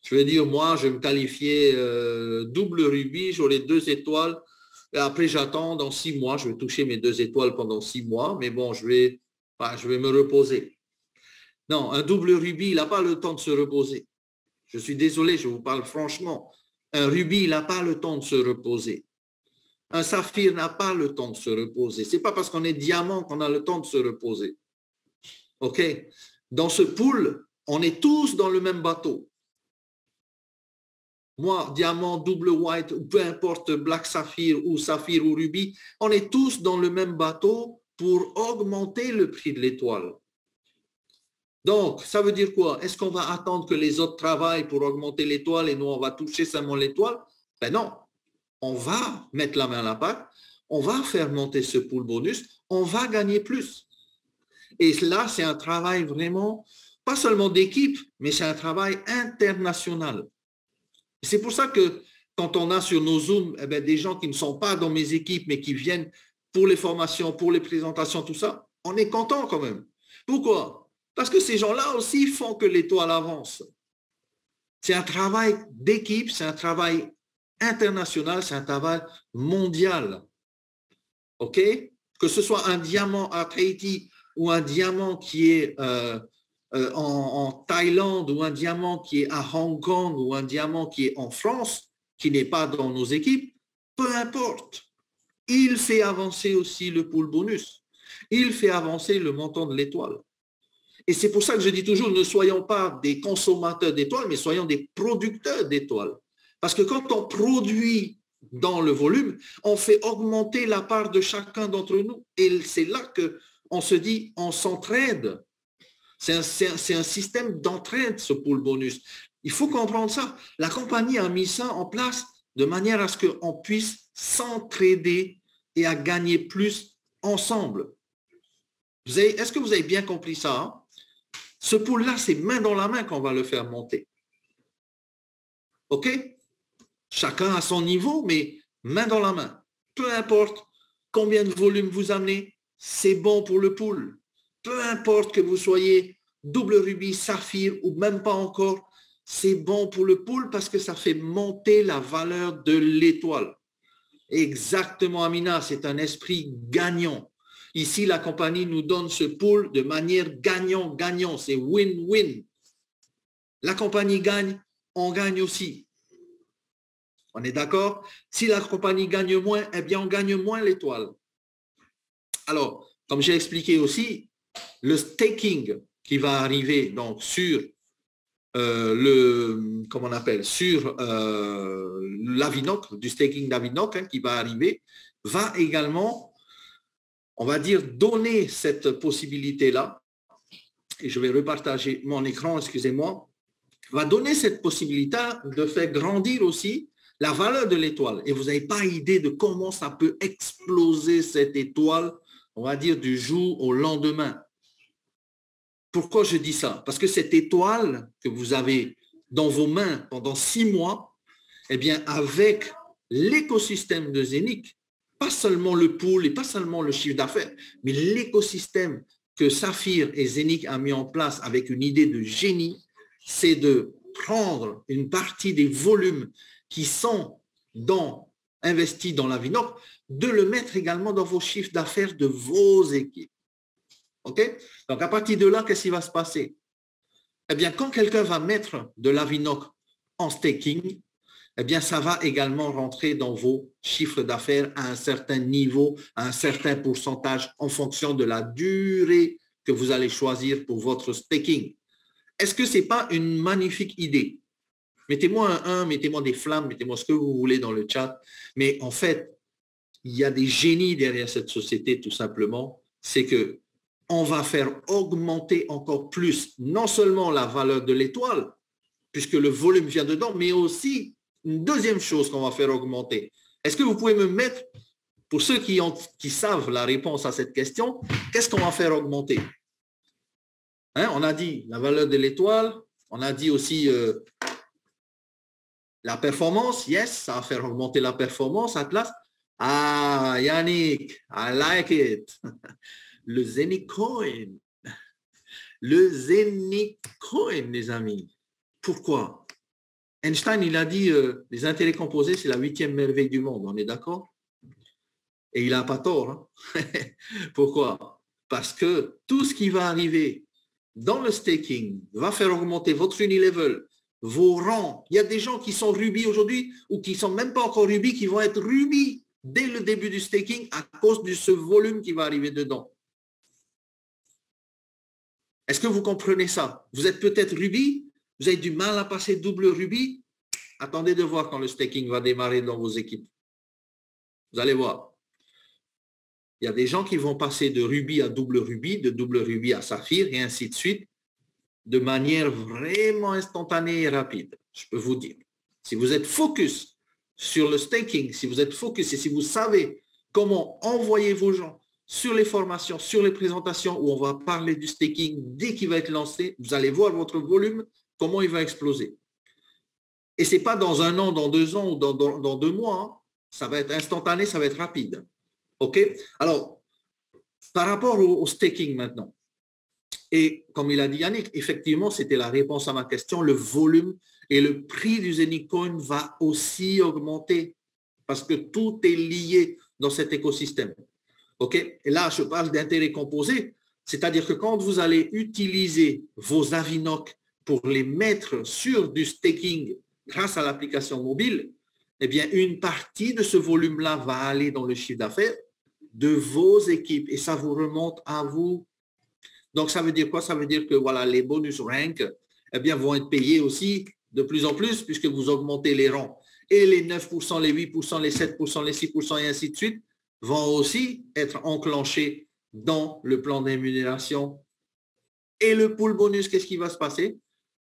Speaker 1: je veux dire, moi, je vais me qualifier double rubis, j'aurai 2 étoiles, et après j'attends, dans 6 mois, je vais toucher mes 2 étoiles pendant 6 mois, mais bon, je vais me reposer. Non, un double rubis, il n'a pas le temps de se reposer. Je suis désolé, je vous parle franchement. Un rubis, il n'a pas le temps de se reposer. Un saphir n'a pas le temps de se reposer. Ce n'est pas parce qu'on est diamant qu'on a le temps de se reposer. OK? Dans ce pool, on est tous dans le même bateau. Moi, diamant, double white, peu importe, black saphir ou saphir ou rubis, on est tous dans le même bateau pour augmenter le prix de l'étoile. Donc, ça veut dire quoi? Est-ce qu'on va attendre que les autres travaillent pour augmenter l'étoile et nous, on va toucher seulement l'étoile? Ben non. On va mettre la main à la pâte, on va faire monter ce pool bonus, on va gagner plus. Et là, c'est un travail vraiment, pas seulement d'équipe, mais c'est un travail international. C'est pour ça que quand on a sur nos Zooms eh bien, des gens qui ne sont pas dans mes équipes, mais qui viennent pour les formations, pour les présentations, tout ça, on est content quand même. Pourquoi? Parce que ces gens-là aussi font que l'étoile avance. C'est un travail d'équipe, c'est un travail international, c'est un travail mondial. OK? Que ce soit un diamant à Tahiti ou un diamant qui est en Thaïlande ou un diamant qui est à Hong Kong ou un diamant qui est en France, qui n'est pas dans nos équipes, peu importe. Il fait avancer aussi le pool bonus. Il fait avancer le montant de l'étoile. Et c'est pour ça que je dis toujours, ne soyons pas des consommateurs d'étoiles, mais soyons des producteurs d'étoiles. Parce que quand on produit dans le volume, on fait augmenter la part de chacun d'entre nous. Et c'est là qu'on se dit, on s'entraide. C'est un système d'entraide, ce pool bonus. Il faut comprendre ça. La compagnie a mis ça en place de manière à ce qu'on puisse s'entraider et à gagner plus ensemble. Est-ce que vous avez bien compris ça, hein? Ce pool-là, c'est main dans la main qu'on va le faire monter. OK? Chacun à son niveau, mais main dans la main. Peu importe combien de volume vous amenez, c'est bon pour le pool. Peu importe que vous soyez double rubis, saphir ou même pas encore, c'est bon pour le pool parce que ça fait monter la valeur de l'étoile. Exactement, Amina, c'est un esprit gagnant. Ici, la compagnie nous donne ce pool de manière gagnant-gagnant. C'est win-win. La compagnie gagne, on gagne aussi. On est d'accord? Si la compagnie gagne moins, eh bien, on gagne moins l'étoile. Alors, comme j'ai expliqué aussi, le staking qui va arriver donc sur comment on appelle, sur l'Avinoc, du staking d'Avinoc qui va arriver, va également, on va dire, donner cette possibilité-là, et je vais repartager mon écran, excusez-moi, va donner cette possibilité de faire grandir aussi la valeur de l'étoile. Et vous n'avez pas idée de comment ça peut exploser cette étoile, on va dire, du jour au lendemain. Pourquoi je dis ça? Parce que cette étoile que vous avez dans vos mains pendant 6 mois, eh bien, avec l'écosystème de Zénith, pas seulement le pool et pas seulement le chiffre d'affaires, mais l'écosystème que Saphir et Zénith a mis en place avec une idée de génie, c'est de prendre une partie des volumes qui sont investis dans l'Avinoc, de le mettre également dans vos chiffres d'affaires de vos équipes. OK? Donc, à partir de là, qu'est-ce qui va se passer? Eh bien, quand quelqu'un va mettre de l'Avinoc en staking, eh bien, ça va également rentrer dans vos chiffres d'affaires à un certain niveau, à un certain pourcentage en fonction de la durée que vous allez choisir pour votre staking. Est-ce que ce n'est pas une magnifique idée? Mettez-moi un 1, mettez-moi des flammes, mettez-moi ce que vous voulez dans le chat. Mais en fait, il y a des génies derrière cette société, tout simplement. C'est que on va faire augmenter encore plus, non seulement la valeur de l'étoile, puisque le volume vient dedans, mais aussi une deuxième chose qu'on va faire augmenter. Est-ce que vous pouvez me mettre, pour ceux qui savent la réponse à cette question, qu'est-ce qu'on va faire augmenter? On a dit la valeur de l'étoile, on a dit aussi la performance, yes, ça va faire augmenter la performance, Atlas. Ah, Yannick, I like it. Le Zénith Coin. Le Zénith Coin, les amis. Pourquoi? Einstein, il a dit les intérêts composés, c'est la 8e merveille du monde. On est d'accord? Et il n'a pas tort. Hein? Pourquoi? Parce que tout ce qui va arriver dans le staking va faire augmenter votre Unilevel, vos rangs. Il y a des gens qui sont rubis aujourd'hui ou qui ne sont même pas encore rubis, qui vont être rubis dès le début du staking à cause de ce volume qui va arriver dedans. Est-ce que vous comprenez ça? Vous êtes peut-être rubis, vous avez du mal à passer double rubis. Attendez de voir quand le staking va démarrer dans vos équipes. Vous allez voir. Il y a des gens qui vont passer de rubis à double rubis, de double rubis à saphir et ainsi de suite, de manière vraiment instantanée et rapide. Je peux vous dire. Si vous êtes focus sur le staking, si vous êtes focus et si vous savez comment envoyer vos gens sur les formations, sur les présentations où on va parler du staking dès qu'il va être lancé, vous allez voir votre volume, comment il va exploser. Et ce n'est pas dans 1 an, dans 2 ans ou dans 2 mois. Hein. Ça va être instantané, ça va être rapide. OK? Alors, par rapport au staking maintenant, et comme il a dit Yannick, effectivement, c'était la réponse à ma question, le volume et le prix du Zénith Coin va aussi augmenter parce que tout est lié dans cet écosystème. OK? Et là, je parle d'intérêts composés, c'est-à-dire que quand vous allez utiliser vos Avinoc pour les mettre sur du staking grâce à l'application mobile, eh bien, une partie de ce volume-là va aller dans le chiffre d'affaires de vos équipes et ça vous remonte à vous. Donc, ça veut dire quoi? Ça veut dire que voilà, les bonus rank eh bien, vont être payés aussi de plus en plus puisque vous augmentez les rangs. Et les 9%, les 8%, les 7%, les 6% et ainsi de suite vont aussi être enclenchés dans le plan d'émunération. Et le pool bonus, qu'est-ce qui va se passer?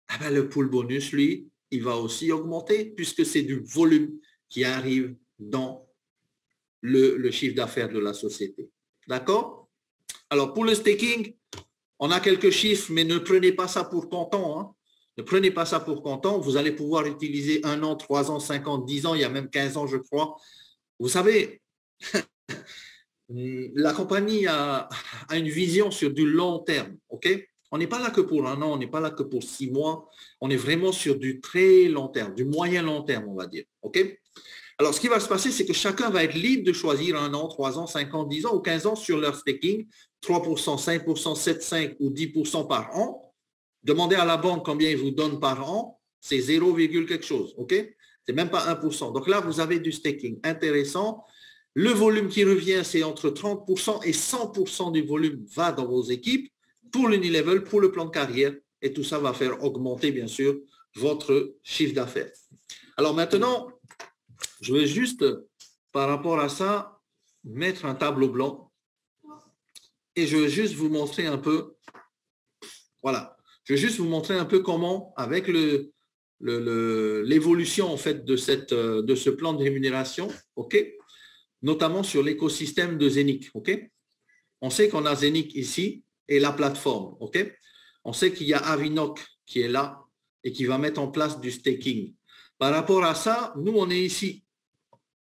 Speaker 1: Ah ben, le pool bonus, lui, il va aussi augmenter puisque c'est du volume qui arrive dans le chiffre d'affaires de la société. D'accord? Alors, pour le staking, on a quelques chiffres, mais ne prenez pas ça pour content. Hein. Ne prenez pas ça pour content. Vous allez pouvoir utiliser 1 an, 3 ans, 5 ans, 10 ans, il y a même 15 ans, je crois. Vous savez, la compagnie a une vision sur du long terme. OK? On n'est pas là que pour 1 an, on n'est pas là que pour 6 mois. On est vraiment sur du très long terme, du moyen long terme, on va dire. OK? Alors, ce qui va se passer, c'est que chacun va être libre de choisir 1 an, 3 ans, 5 ans, 10 ans ou 15 ans sur leur staking, 3%, 5%, 7,5 ou 10% par an. Demandez à la banque combien ils vous donnent par an, c'est 0, quelque chose, OK? C'est même pas 1%. Donc là, vous avez du staking intéressant. Le volume qui revient, c'est entre 30% et 100% du volume va dans vos équipes. pour l'unilevel, pour le plan de carrière, et tout ça va faire augmenter, bien sûr, votre chiffre d'affaires. Alors maintenant, je vais juste, par rapport à ça, mettre un tableau blanc et je vais juste vous montrer un peu, voilà, je vais juste vous montrer un peu comment, avec l'évolution en fait de ce plan de rémunération, ok, notamment sur l'écosystème de Zenic, ok. On sait qu'on a Zenic ici et la plateforme, ok. On sait qu'il y a Avinoc qui est là et qui va mettre en place du staking. Par rapport à ça, nous on est ici,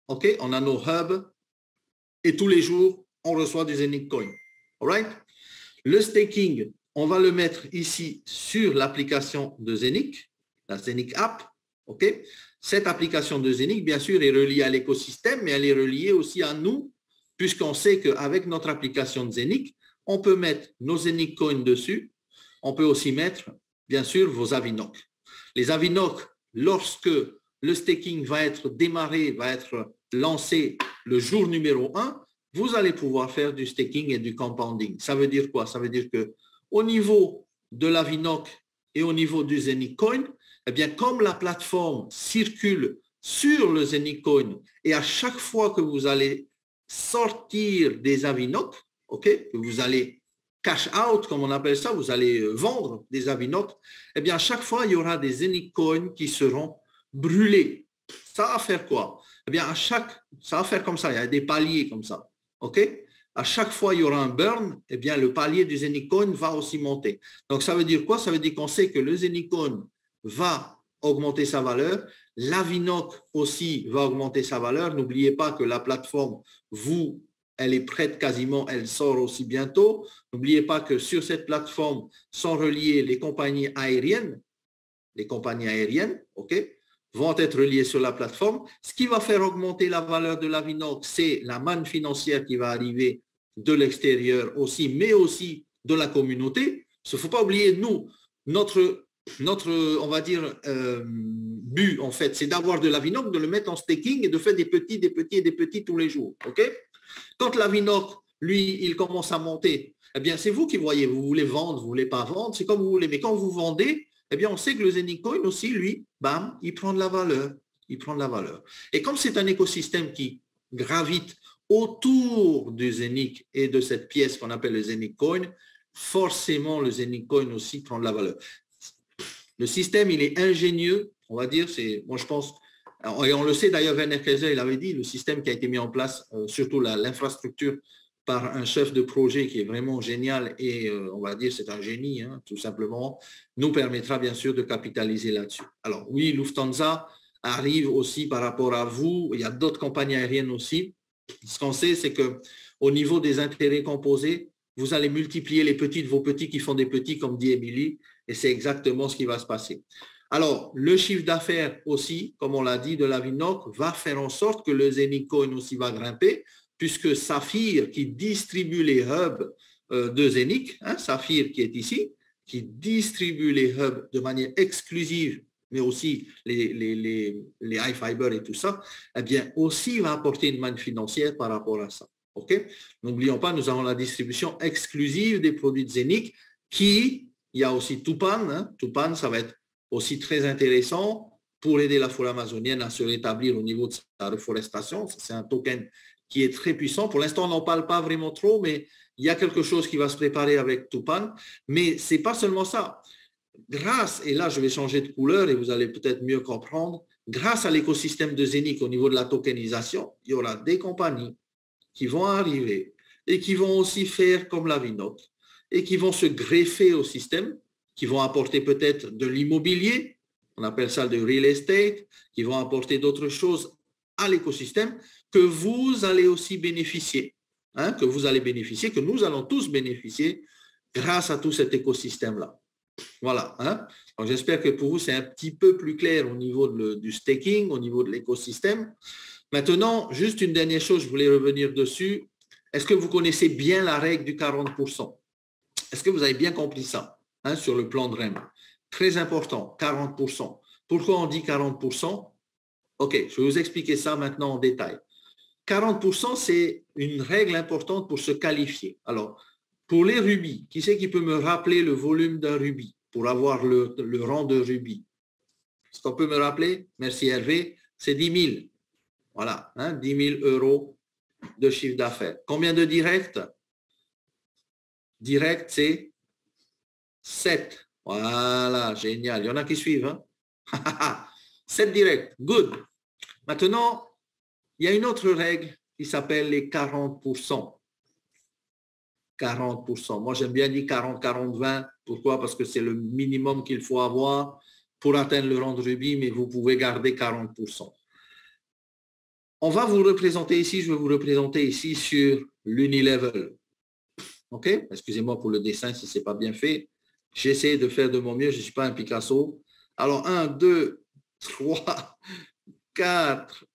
Speaker 1: ok, on a nos hubs et tous les jours on reçoit du Zenic Coin, alright. Le staking, on va le mettre ici sur l'application de Zenic, la Zenic App. Okay. Cette application de Zenic, bien sûr, est reliée à l'écosystème, mais elle est reliée aussi à nous, puisqu'on sait qu'avec notre application de Zenic, on peut mettre nos Zenic Coins dessus. On peut aussi mettre, bien sûr, vos Avinoc. Les Avinoc, lorsque le staking va être démarré, va être lancé le jour numéro 1, vous allez pouvoir faire du staking et du compounding. Ça veut dire quoi? Ça veut dire qu'au niveau de l'Avinoc et au niveau du Zenic Coin, eh bien, comme la plateforme circule sur le Zenic Coin et à chaque fois que vous allez sortir des Avinoc, okay, que vous allez cash out, comme on appelle ça, vous allez vendre des Avinoc, eh bien, à chaque fois, il y aura des Zenic Coins qui seront brûlés. Ça va faire quoi? Eh bien, ça va faire comme ça, il y a des paliers comme ça. OK? À chaque fois, il y aura un burn, eh bien, le palier du Zenic Coin va aussi monter. Donc, ça veut dire quoi? Ça veut dire qu'on sait que le Zenic Coin va augmenter sa valeur. L'Avinoc aussi va augmenter sa valeur. N'oubliez pas que la plateforme, elle est prête quasiment, elle sort aussi bientôt. N'oubliez pas que sur cette plateforme sont reliées les compagnies aériennes, OK, vont être reliées sur la plateforme. Ce qui va faire augmenter la valeur de l'Avinoc, c'est la manne financière qui va arriver de l'extérieur aussi, mais aussi de la communauté. Il ne faut pas oublier, nous, notre on va dire, but, en fait, c'est d'avoir de l'Avinoc, de le mettre en staking et de faire des petits tous les jours. OK? Quand l'Avinoc, lui, il commence à monter, eh bien, c'est vous qui voyez, vous voulez vendre, vous ne voulez pas vendre, c'est comme vous voulez. Mais quand vous vendez, eh bien, on sait que le Zenic Coin aussi, lui, bam, il prend de la valeur. Il prend de la valeur. Et comme c'est un écosystème qui gravite autour du Zenic et de cette pièce qu'on appelle le Zenic Coin, forcément, le Zenic Coin aussi prend de la valeur. Le système, il est ingénieux, on va dire, moi je pense, et on le sait d'ailleurs, Werner Kaiser, il avait dit, le système qui a été mis en place, surtout l'infrastructure, par un chef de projet qui est vraiment génial et on va dire c'est un génie, hein, tout simplement, nous permettra bien sûr de capitaliser là-dessus. Alors oui, Lufthansa arrive aussi par rapport à vous, il y a d'autres compagnies aériennes aussi. Ce qu'on sait, c'est qu'au niveau des intérêts composés, vous allez multiplier les petits de vos petits qui font des petits, comme dit Émilie, et c'est exactement ce qui va se passer. Alors, le chiffre d'affaires aussi, comme on l'a dit, de l'Avinoc, va faire en sorte que le Zenic Coin aussi va grimper, puisque Saphir, qui distribue les hubs de Zenic, hein, Saphir qui est ici, qui distribue les hubs de manière exclusive, mais aussi les high fiber et tout ça, eh bien, aussi va apporter une manne financière par rapport à ça. OK? N'oublions pas, nous avons la distribution exclusive des produits de Zenic il y a aussi Tupan. Hein. Tupan, ça va être aussi très intéressant pour aider la forêt amazonienne à se rétablir au niveau de sa reforestation. C'est un token qui est très puissant. Pour l'instant, on n'en parle pas vraiment trop, mais il y a quelque chose qui va se préparer avec Tupan. Mais ce n'est pas seulement ça. Grâce, et là je vais changer de couleur et vous allez peut-être mieux comprendre, grâce à l'écosystème de Zenic au niveau de la tokenisation, il y aura des compagnies qui vont arriver et qui vont aussi faire comme l'Avinoc et qui vont se greffer au système, qui vont apporter peut-être de l'immobilier, on appelle ça de real estate, qui vont apporter d'autres choses à l'écosystème que vous allez aussi bénéficier, hein, que nous allons tous bénéficier grâce à tout cet écosystème-là. Voilà. Hein. Donc, j'espère que pour vous, c'est un petit peu plus clair au niveau du staking, au niveau de l'écosystème. Maintenant, juste une dernière chose, je voulais revenir dessus. Est-ce que vous connaissez bien la règle du 40%? Est-ce que vous avez bien compris ça, hein, sur le plan de REM? Très important, 40%. Pourquoi on dit 40%? OK, je vais vous expliquer ça maintenant en détail. 40%, c'est une règle importante pour se qualifier. Alors, Pour les rubis, qui c'est qui peut me rappeler le volume d'un rubis pour avoir le rang de rubis? Est-ce qu'on peut me rappeler? Merci Hervé, c'est 10 000. Voilà, 10 000 euros de chiffre d'affaires. Combien de directs? Direct, c'est 7. Voilà, génial. Il y en a qui suivent. Hein? 7 directs, good. Maintenant, il y a une autre règle qui s'appelle les 40%. 40%. Moi, j'aime bien dire 40, 40, 20. Pourquoi? Parce que c'est le minimum qu'il faut avoir pour atteindre le rang de rubis, mais vous pouvez garder 40%. On va vous représenter ici, je vais vous représenter ici sur l'Unilevel. OK? Excusez-moi pour le dessin si ce n'est pas bien fait. J'essaie de faire de mon mieux, je ne suis pas un Picasso. Alors, 1, 2, 3, 4,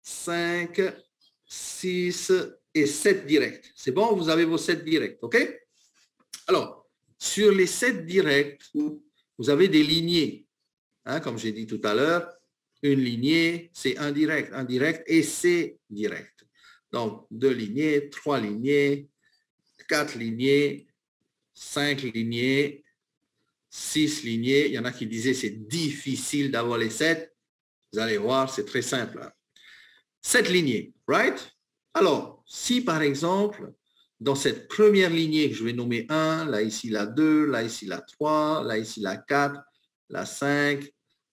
Speaker 1: 5, 6 et 7 directs. C'est bon, vous avez vos 7 directs, OK? Alors, sur les 7 directs, vous avez des lignées. Hein, comme j'ai dit tout à l'heure, une lignée, c'est un direct et c'est direct. Donc, 2 lignées, 3 lignées, 4 lignées, 5 lignées, 6 lignées. Il y en a qui disaient c'est difficile d'avoir les 7. Vous allez voir, c'est très simple. 7 lignées, right? Alors, si par exemple, dans cette première lignée, je vais nommer 1, là ici la 2, là ici la 3, là ici la 4, la 5,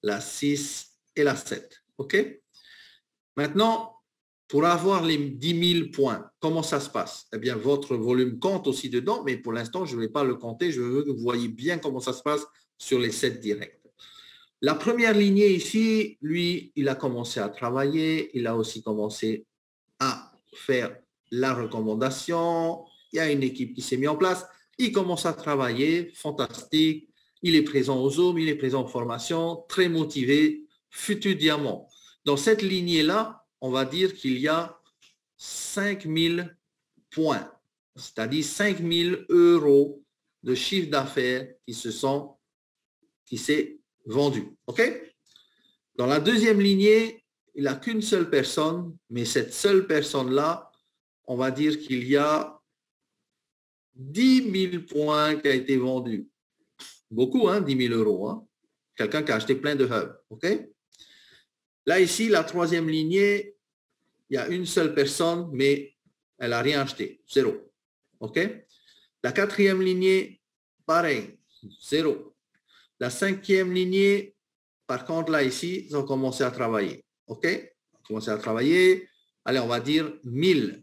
Speaker 1: la 6 et la 7. OK? Maintenant, pour avoir les 10 000 points, comment ça se passe? Eh bien, votre volume compte aussi dedans, mais pour l'instant, je ne vais pas le compter. Je veux que vous voyez bien comment ça se passe sur les 7 directs. La première lignée ici, lui, il a commencé à travailler. Il a aussi commencé à faire la recommandation. Il y a une équipe qui s'est mise en place. Il commence à travailler. Fantastique. Il est présent au Zoom, il est présent en formation, très motivé, futur diamant. Dans cette lignée-là, on va dire qu'il y a 5 000 points, c'est-à-dire 5 000 euros de chiffre d'affaires qui s'est vendu. OK? Dans la deuxième lignée, il n'a qu'une seule personne, mais cette seule personne-là, on va dire qu'il y a 10 000 points qui a été vendu. Beaucoup, 10 000 euros. Hein? Quelqu'un qui a acheté plein de hubs. OK? Là, ici, la troisième lignée, il y a une seule personne, mais elle n'a rien acheté. 0. OK? La quatrième lignée, pareil. 0. La cinquième lignée, par contre, là, ici, ils ont commencé à travailler. OK? Ils ont commencé à travailler. Allez, on va dire 1000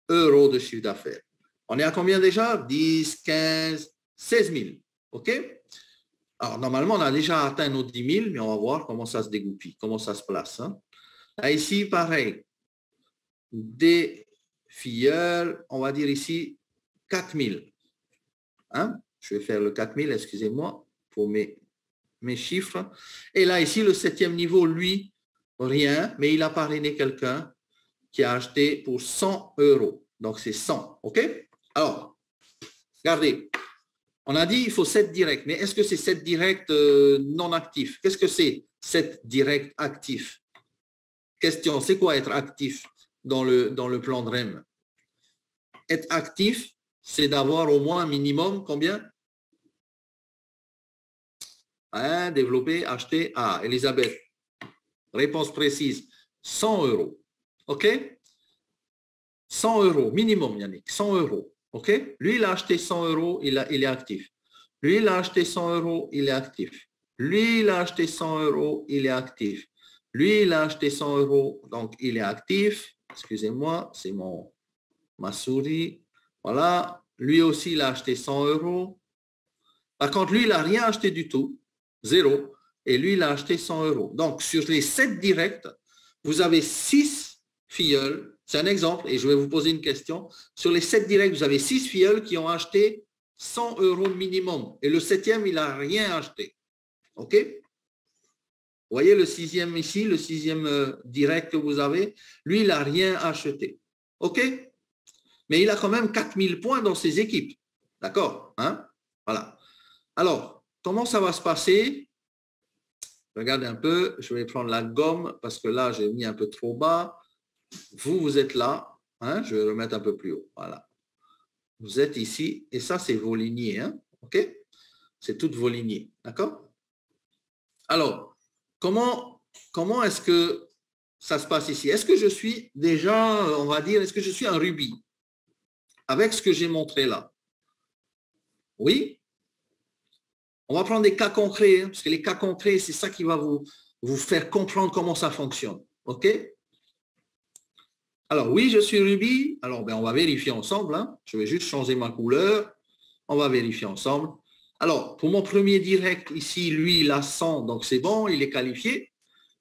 Speaker 1: euros de chiffre d'affaires. On est à combien déjà? 10, 15, 16 000. OK? Alors, normalement, on a déjà atteint nos 10 000, mais on va voir comment ça se dégoupille, comment ça se place. Hein? Là, ici, pareil. Des filleuls, on va dire ici 4 000. Hein? Je vais faire le 4 000, excusez-moi, pour mes chiffres. Et là, ici, le 7e niveau, lui, rien, mais il a parrainé quelqu'un qui a acheté pour 100 euros. Donc, c'est 100. OK? Alors, regardez. On a dit il faut 7 directs, mais est-ce que c'est 7 directs non actifs? Qu'est-ce que c'est 7 directs actifs? Question, c'est quoi être actif dans le plan de REM? Être actif, c'est d'avoir au moins un minimum, combien? Développer, acheter. Ah, Elisabeth, réponse précise, 100 euros. OK? 100 euros, minimum, Yannick, 100 euros. OK? Lui, il a acheté 100 euros, il est actif. Lui, il a acheté 100 euros, il est actif. Lui, il a acheté 100 euros, il est actif. Lui, il a acheté 100 euros, donc il est actif. Excusez-moi, c'est ma souris. Voilà. Lui aussi, il a acheté 100 euros. Par contre, lui, il n'a rien acheté du tout. 0. Et lui, il a acheté 100 euros. Donc, sur les 7 directs, vous avez 6 filleuls. C'est un exemple et je vais vous poser une question. Sur les 7 directs, vous avez 6 filleuls qui ont acheté 100 euros minimum. Et le 7e, il n'a rien acheté. OK? Vous voyez le 6e ici, le 6e direct que vous avez, lui, il n'a rien acheté. OK? Mais il a quand même 4 000 points dans ses équipes. D'accord? Hein? Voilà. Alors, comment ça va se passer? Regardez un peu, je vais prendre la gomme parce que là, j'ai mis un peu trop bas. Vous êtes là. Hein? Je vais remettre un peu plus haut. Voilà. vous êtes ici, et ça, c'est vos lignées. Hein? OK? C'est toutes vos lignées. D'accord? Alors, comment est-ce que ça se passe ici? Est-ce que je suis déjà, on va dire, est-ce que je suis un rubis? Avec ce que j'ai montré là. Oui? On va prendre des cas concrets, hein, parce que les cas concrets, c'est ça qui va vous faire comprendre comment ça fonctionne. OK? Alors, oui, je suis rubis. Alors, on va vérifier ensemble. Hein. Je vais juste changer ma couleur. On va vérifier ensemble. Alors, pour mon premier direct, ici, lui, il a 100, donc c'est bon, il est qualifié.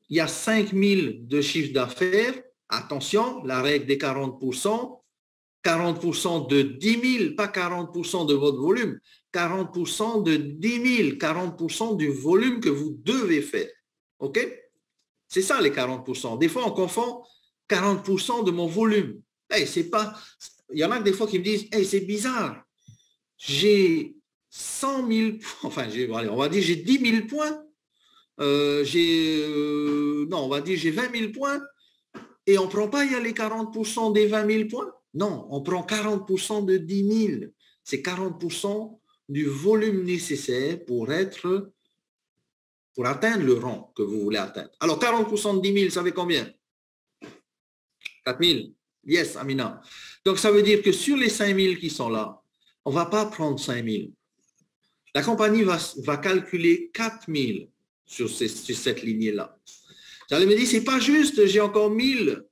Speaker 1: Il y a 5000 de chiffre d'affaires. Attention, la règle des 40%. 40% de 10 000, pas 40% de votre volume. 40% de 10 000, 40% du volume que vous devez faire. OK? C'est ça les 40%. Des fois, on confond 40% de mon volume. Hey, c'est pas... Il y en a des fois qui me disent, hey, c'est bizarre. J'ai 100 000, enfin, on va dire j'ai 10 000 points. Non, on va dire j'ai 20 000 points. Et on ne prend pas, il y a les 40% des 20 000 points. Non, on prend 40% de 10 000. C'est 40% du volume nécessaire pour atteindre le rang que vous voulez atteindre. Alors, 40% de 10 000, ça fait combien? 4 000. Yes, Amina. Donc, ça veut dire que sur les 5 000 qui sont là, on ne va pas prendre 5 000. La compagnie va calculer 4 000 sur cette lignée-là. Vous allez me dire, c'est pas juste, j'ai encore 1000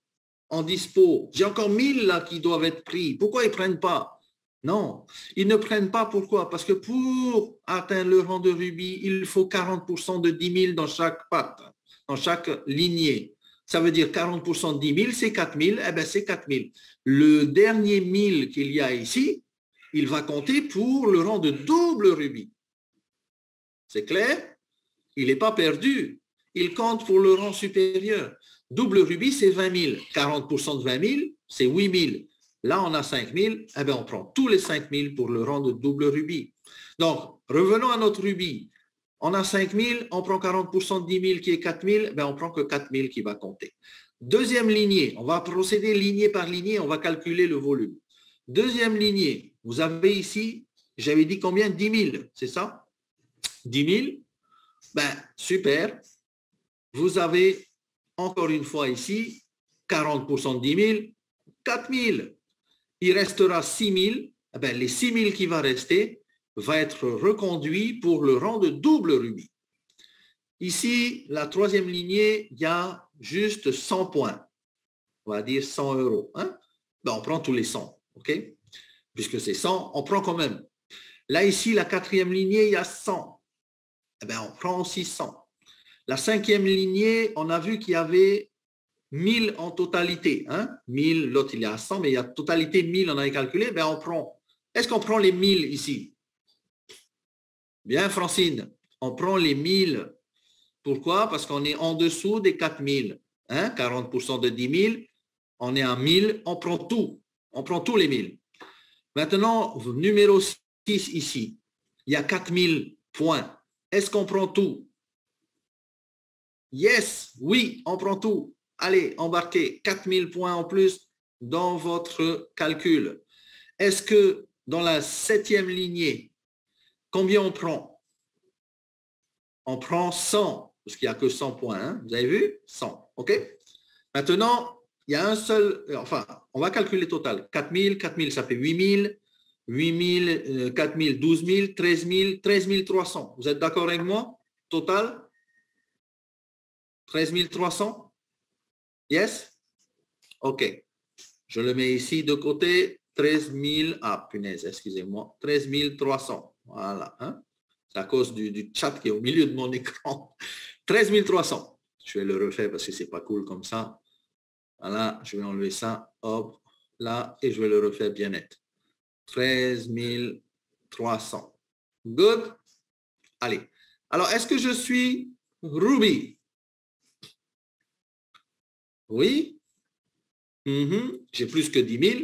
Speaker 1: en dispo. J'ai encore 1000 là qui doivent être pris. Pourquoi ils ne prennent pas? Non, ils ne prennent pas. Pourquoi? Parce que pour atteindre le rang de rubis, il faut 40% de 10 000 dans chaque patte, dans chaque lignée. Ça veut dire 40% de 10 000, c'est 4 000. Eh bien, c'est 4 000. Le dernier 1000 qu'il y a ici, il va compter pour le rang de double rubis. C'est clair? Il n'est pas perdu. Il compte pour le rang supérieur. Double rubis, c'est 20 000. 40% de 20 000, c'est 8 000. Là, on a 5 000. Eh bien, on prend tous les 5 000 pour le rang de double rubis. Donc, revenons à notre rubis. On a 5 000, on prend 40% de 10 000 qui est 4 000. Ben, on prend que 4 000 qui va compter. Deuxième lignée, on va procéder lignée par lignée, on va calculer le volume. Deuxième lignée, vous avez ici, j'avais dit combien? 10 000, c'est ça? 10 000. Ben, super. Vous avez encore une fois ici, 40% de 10 000, 4 000. Il restera 6 000. Eh bien, les 6 000 qui vont rester vont être reconduits pour le rang de double rubis. Ici, la troisième lignée, il y a juste 100 points. On va dire 100 euros. Hein? Ben, on prend tous les 100. OK? Puisque c'est 100, on prend quand même. Là, ici, la quatrième lignée, il y a 100. Eh bien, on prend aussi 100. La cinquième lignée, on a vu qu'il y avait 1000 en totalité. Hein? 1000, l'autre il est à 100, mais il y a totalité 1000, on avait calculé. Ben, on prend. Est-ce qu'on prend les 1000 ici? Bien, Francine, on prend les 1000. Pourquoi? Parce qu'on est en dessous des 4000. Hein? 40% de 10 000, on est à 1000, on prend tout. On prend tous les 1000. Maintenant, numéro 6 ici, il y a 4000 points. Est-ce qu'on prend tout? Yes, oui, on prend tout. Allez, embarquez 4000 points en plus dans votre calcul. Est-ce que dans la septième lignée, combien on prend? On prend 100, parce qu'il n'y a que 100 points. Hein? Vous avez vu? 100, OK? Maintenant, il y a un seul, enfin, on va calculer le total. 4000, 4000, ça fait 8000. 8000, 4000, 12 000, 13 000, 13 300. Vous êtes d'accord avec moi? Total? 13 300? Yes? OK. Je le mets ici de côté. 13 000. Ah, punaise, excusez-moi. 13 300. Voilà. Hein? C'est à cause du chat qui est au milieu de mon écran. 13 300. Je vais le refaire parce que c'est pas cool comme ça. Voilà. Je vais enlever ça. Hop. Là. Et je vais le refaire bien net. 13 300. Good. Allez. Alors, est-ce que je suis Ruby? Oui. J'ai plus que 10 000.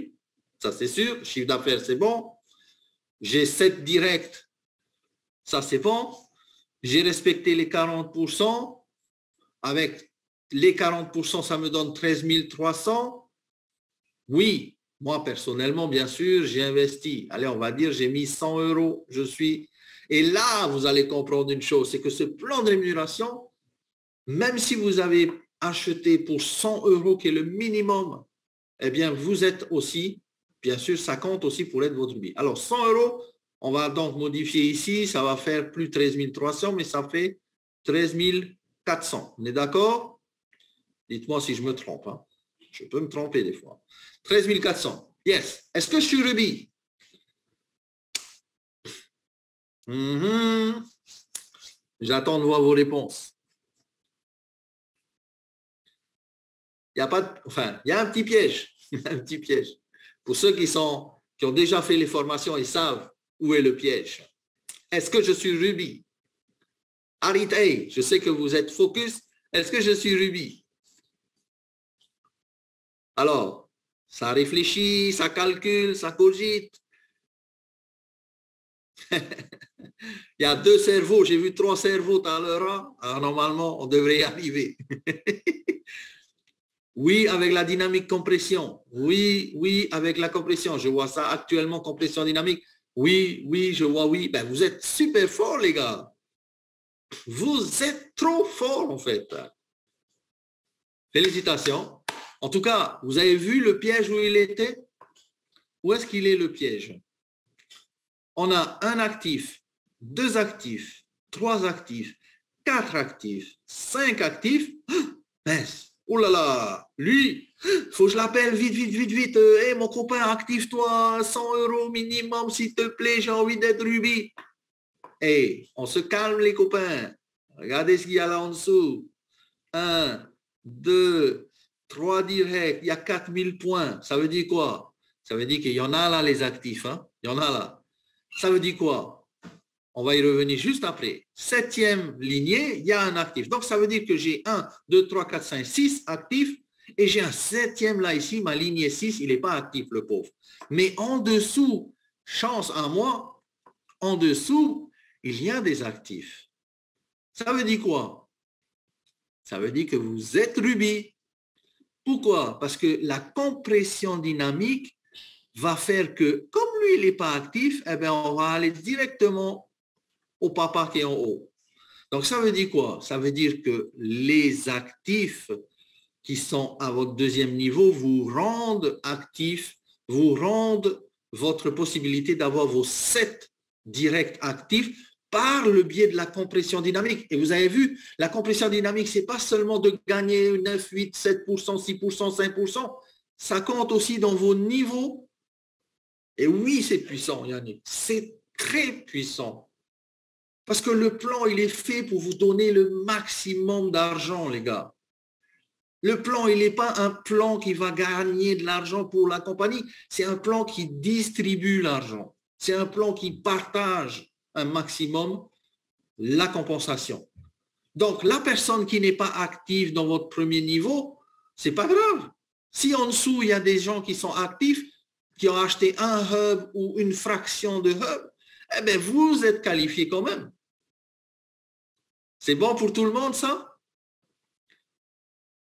Speaker 1: Ça, c'est sûr. Chiffre d'affaires, c'est bon. J'ai 7 directs. Ça, c'est bon. J'ai respecté les 40%. Avec les 40%, ça me donne 13 300. Oui. Moi, personnellement, bien sûr, j'ai investi. Allez, on va dire, j'ai mis 100 euros. Et là, vous allez comprendre une chose, c'est que ce plan de rémunération, même si vous avez acheté pour 100 euros, qui est le minimum, eh bien, vous êtes aussi, bien sûr, ça compte aussi pour être votre billet. Alors, 100 euros, on va donc modifier ici, ça va faire plus 13 300, mais ça fait 13 400. On est d'accord? Dites-moi si je me trompe. Hein. Je peux me tromper des fois. 13 400. Yes. Est-ce que je suis rubis? J'attends de voir vos réponses. Il y a pas de, enfin, il y a un petit piège. Un petit piège. Pour ceux qui ont déjà fait les formations, ils savent où est le piège. Est-ce que je suis rubis? Arrêtez, je sais que vous êtes focus. Est-ce que je suis rubis? Alors, ça réfléchit, ça calcule, ça cogite. Il y a 2 cerveaux, j'ai vu 3 cerveaux tout à l'heure. Alors, normalement, on devrait y arriver. Oui, avec la dynamique compression. Oui, oui, avec la compression. Je vois ça actuellement, compression dynamique. Oui, oui, je vois oui. Ben, vous êtes super fort, les gars. Vous êtes trop fort, en fait. Félicitations. En tout cas, vous avez vu le piège où il était? Où est-ce qu'il est le piège? On a un actif, 2 actifs, 3 actifs, 4 actifs, 5 actifs. Mince. Oh là là, lui, faut que je l'appelle vite, vite, vite, vite. Hey, mon copain, active-toi, 100 euros minimum, s'il te plaît, j'ai envie d'être rubis. Hey, on se calme, les copains. Regardez ce qu'il y a là en dessous. 1, 2, 3 directs, il y a 4000 points. Ça veut dire quoi? Ça veut dire qu'il y en a là, les actifs. Hein? Il y en a là. Ça veut dire quoi? On va y revenir juste après. 7e lignée, il y a un actif. Donc, ça veut dire que j'ai 1, 2, 3, 4, 5, 6 actifs et j'ai un 7e là ici, ma lignée 6, il n'est pas actif, le pauvre. Mais en dessous, chance à moi, en dessous, il y a des actifs. Ça veut dire quoi? Ça veut dire que vous êtes rubis. Pourquoi? Parce que la compression dynamique va faire que, comme lui, il n'est pas actif, eh bien, on va aller directement au papa qui est en haut. Donc, ça veut dire quoi? Ça veut dire que les actifs qui sont à votre 2e niveau vous rendent actifs, vous rendent votre possibilité d'avoir vos 7 directs actifs par le biais de la compression dynamique. Et vous avez vu, la compression dynamique, ce n'est pas seulement de gagner 9, 8, 7%, 6%, 5%, ça compte aussi dans vos niveaux. Et oui, c'est puissant, Yannick, c'est très puissant. Parce que le plan, il est fait pour vous donner le maximum d'argent, les gars. Le plan, il n'est pas un plan qui va gagner de l'argent pour la compagnie, c'est un plan qui distribue l'argent. C'est un plan qui partage un maximum la compensation. Donc, la personne qui n'est pas active dans votre premier niveau, c'est pas grave. Si en dessous, il y a des gens qui sont actifs, qui ont acheté un hub ou une fraction de hub, eh bien, vous êtes qualifié quand même. C'est bon pour tout le monde, ça?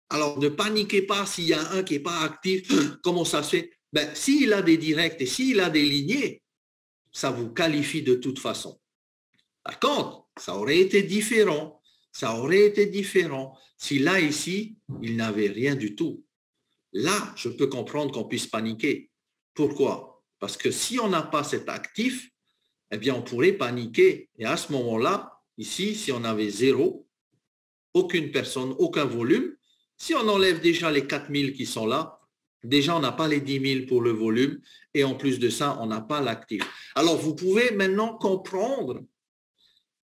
Speaker 1: Alors, ne paniquez pas s'il y a un qui n'est pas actif. Comment ça se fait? Ben, s'il a des directs et s'il a des lignées, ça vous qualifie de toute façon. Par contre, ça aurait été différent. Ça aurait été différent si là, ici, il n'avait rien du tout. Là, je peux comprendre qu'on puisse paniquer. Pourquoi? Parce que si on n'a pas cet actif, eh bien, on pourrait paniquer. Et à ce moment-là, ici, si on avait 0, aucune personne, aucun volume, si on enlève déjà les 4000 qui sont là, déjà, on n'a pas les 10 000 pour le volume. Et en plus de ça, on n'a pas l'actif. Alors, vous pouvez maintenant comprendre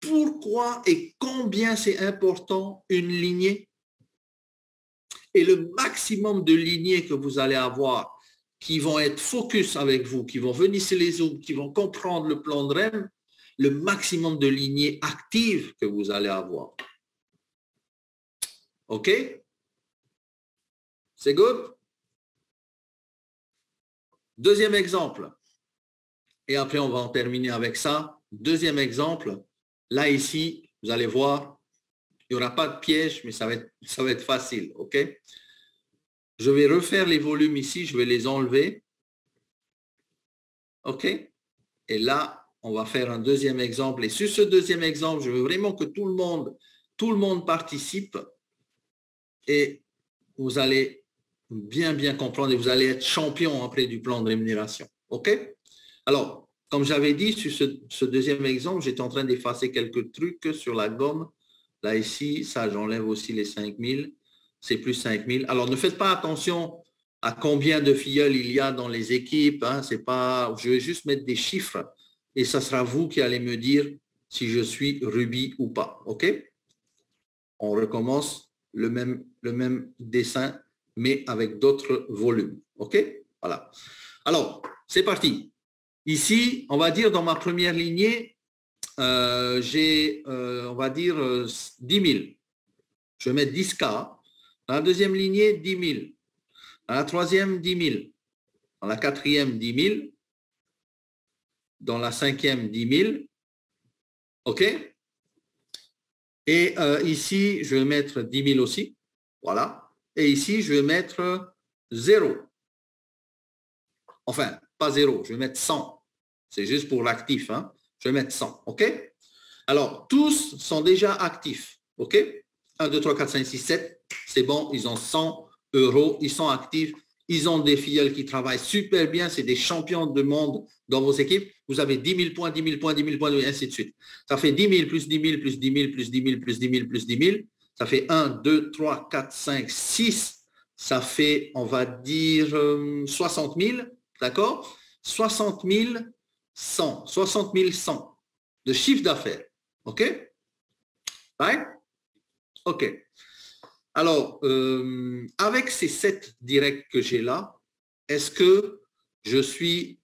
Speaker 1: pourquoi et combien c'est important une lignée. Et le maximum de lignées que vous allez avoir, qui vont être focus avec vous, qui vont venir sur les autres, qui vont comprendre le plan de REM, le maximum de lignées actives que vous allez avoir. OK? C'est good? Deuxième exemple. Et après, on va en terminer avec ça. Deuxième exemple. Là, ici, vous allez voir, il n'y aura pas de piège, mais ça va être facile. OK? Je vais refaire les volumes ici. Je vais les enlever. OK? Et là, on va faire un deuxième exemple. Et sur ce deuxième exemple, je veux vraiment que tout le monde participe et vous allez bien comprendre et vous allez être champion après du plan de rémunération. OK? Alors, comme j'avais dit, sur ce deuxième exemple, j'étais en train d'effacer quelques trucs sur la gomme. Là, ici, ça, j'enlève aussi les 5000. C'est plus 5000. Alors, ne faites pas attention à combien de filleuls il y a dans les équipes. Hein. C'est pas, je vais juste mettre des chiffres et ça sera vous qui allez me dire si je suis rubis ou pas. OK? On recommence le même dessin, mais avec d'autres volumes. OK? Voilà. Alors, c'est parti. Ici, on va dire dans ma première lignée, j'ai, on va dire, 10 000. Je vais mettre 10K. Dans la deuxième lignée, 10 000. Dans la troisième, 10 000. Dans la quatrième, 10 000. Dans la cinquième, 10 000. OK? Et ici, je vais mettre 10 000 aussi. Voilà. Et ici, je vais mettre 0. Enfin, pas 0, je vais mettre 100. C'est juste pour l'actif. Hein? Je vais mettre 100. OK? Alors, tous sont déjà actifs. OK? 1, 2, 3, 4, 5, 6, 7. C'est bon, ils ont 100 euros. Ils sont actifs. Ils ont des filleuls qui travaillent super bien. C'est des champions du monde dans vos équipes. Vous avez 10 000 points, 10 000 points, 10 000 points, et ainsi de suite. Ça fait 10 000 plus 10 000 plus 10 000 plus 10 000 plus 10 000 plus 10 000. Ça fait 1, 2, 3, 4, 5, 6. Ça fait, on va dire, 60 000. D'accord? 60 100. 60 100 de chiffre d'affaires. OK? Right? OK. Alors, avec ces 7 directs que j'ai là, est-ce que je suis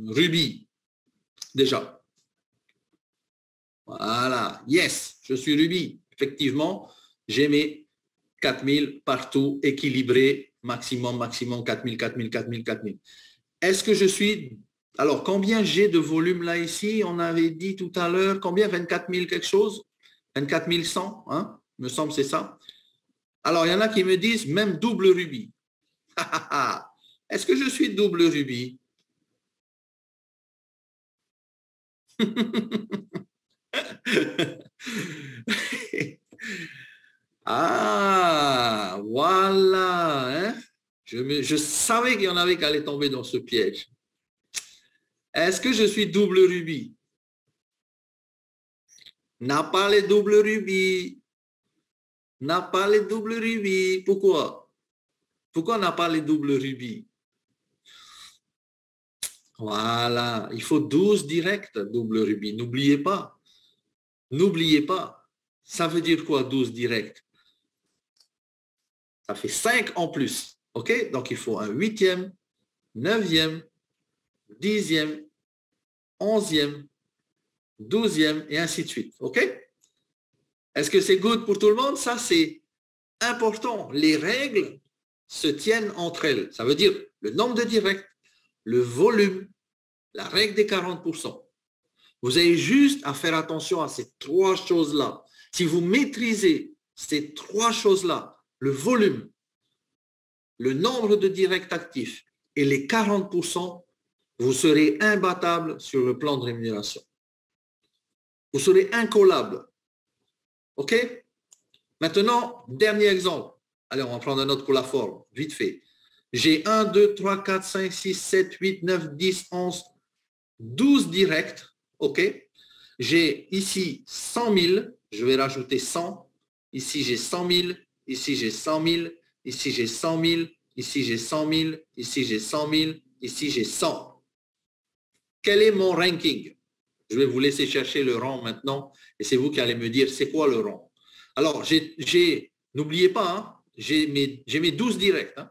Speaker 1: rubis déjà? Voilà. Yes, je suis rubis. Effectivement, j'ai mes 4000 partout équilibrés, maximum, 4000, 4000, 4000, 4000. Est-ce que je suis... Alors, combien j'ai de volume là ici? On avait dit tout à l'heure, combien? 24 000 quelque chose? 24 100, hein? Me semble c'est ça. Alors, il y en a qui me disent même double rubis. Est-ce que je suis double rubis? Ah, voilà. Hein? Je savais qu'il y en avait qui allaient tomber dans ce piège. Est-ce que je suis double rubis? N'a pas les doubles rubis. N'a pas les doubles rubis. Pourquoi? Pourquoi on n'a pas les doubles rubis? Voilà, il faut 12 directs double rubis. N'oubliez pas. N'oubliez pas. Ça veut dire quoi 12 directs? Ça fait 5 en plus. OK? Donc il faut un 8e, 9e, 10e, 11e, 12e et ainsi de suite. OK? Est-ce que c'est good pour tout le monde? Ça, c'est important. Les règles se tiennent entre elles. Ça veut dire le nombre de directs, le volume, la règle des 40%. Vous avez juste à faire attention à ces 3 choses-là. Si vous maîtrisez ces 3 choses-là, le volume, le nombre de directs actifs et les 40%, vous serez imbattable sur le plan de rémunération. Vous serez incollable. OK? Maintenant, dernier exemple. Allez, on va prendre un autre pour la forme, vite fait. J'ai 1, 2, 3, 4, 5, 6, 7, 8, 9, 10, 11, 12 directs. OK? J'ai ici 100 000. Je vais rajouter 100. Ici, j'ai 100 000. Ici, j'ai 100 000. Ici, j'ai 100 000. Ici, j'ai 100 000. Ici, j'ai 100 000. Ici, j'ai 100. Quel est mon ranking? Je vais vous laisser chercher le rang maintenant et c'est vous qui allez me dire c'est quoi le rang. Alors, n'oubliez pas, hein, j'ai mes 12 directs, hein,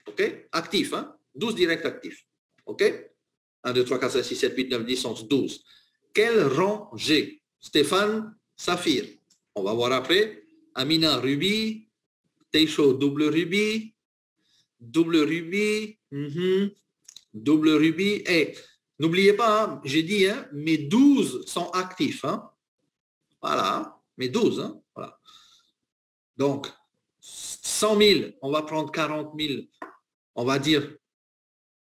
Speaker 1: OK? Actifs, hein, 12 directs actifs. OK? 1, 2, 3, 4, 5, 6, 7, 8, 9, 10, 11, 12. Quel rang j'ai? Stéphane, Saphir. On va voir après. Amina, rubis. Teisho, double rubis. Double rubis. Double rubis. Et n'oubliez pas, hein, j'ai dit, hein, mes 12 sont actifs. Hein. Voilà, mes 12. Hein, voilà. Donc, 100 000, on va prendre 40 000. On va dire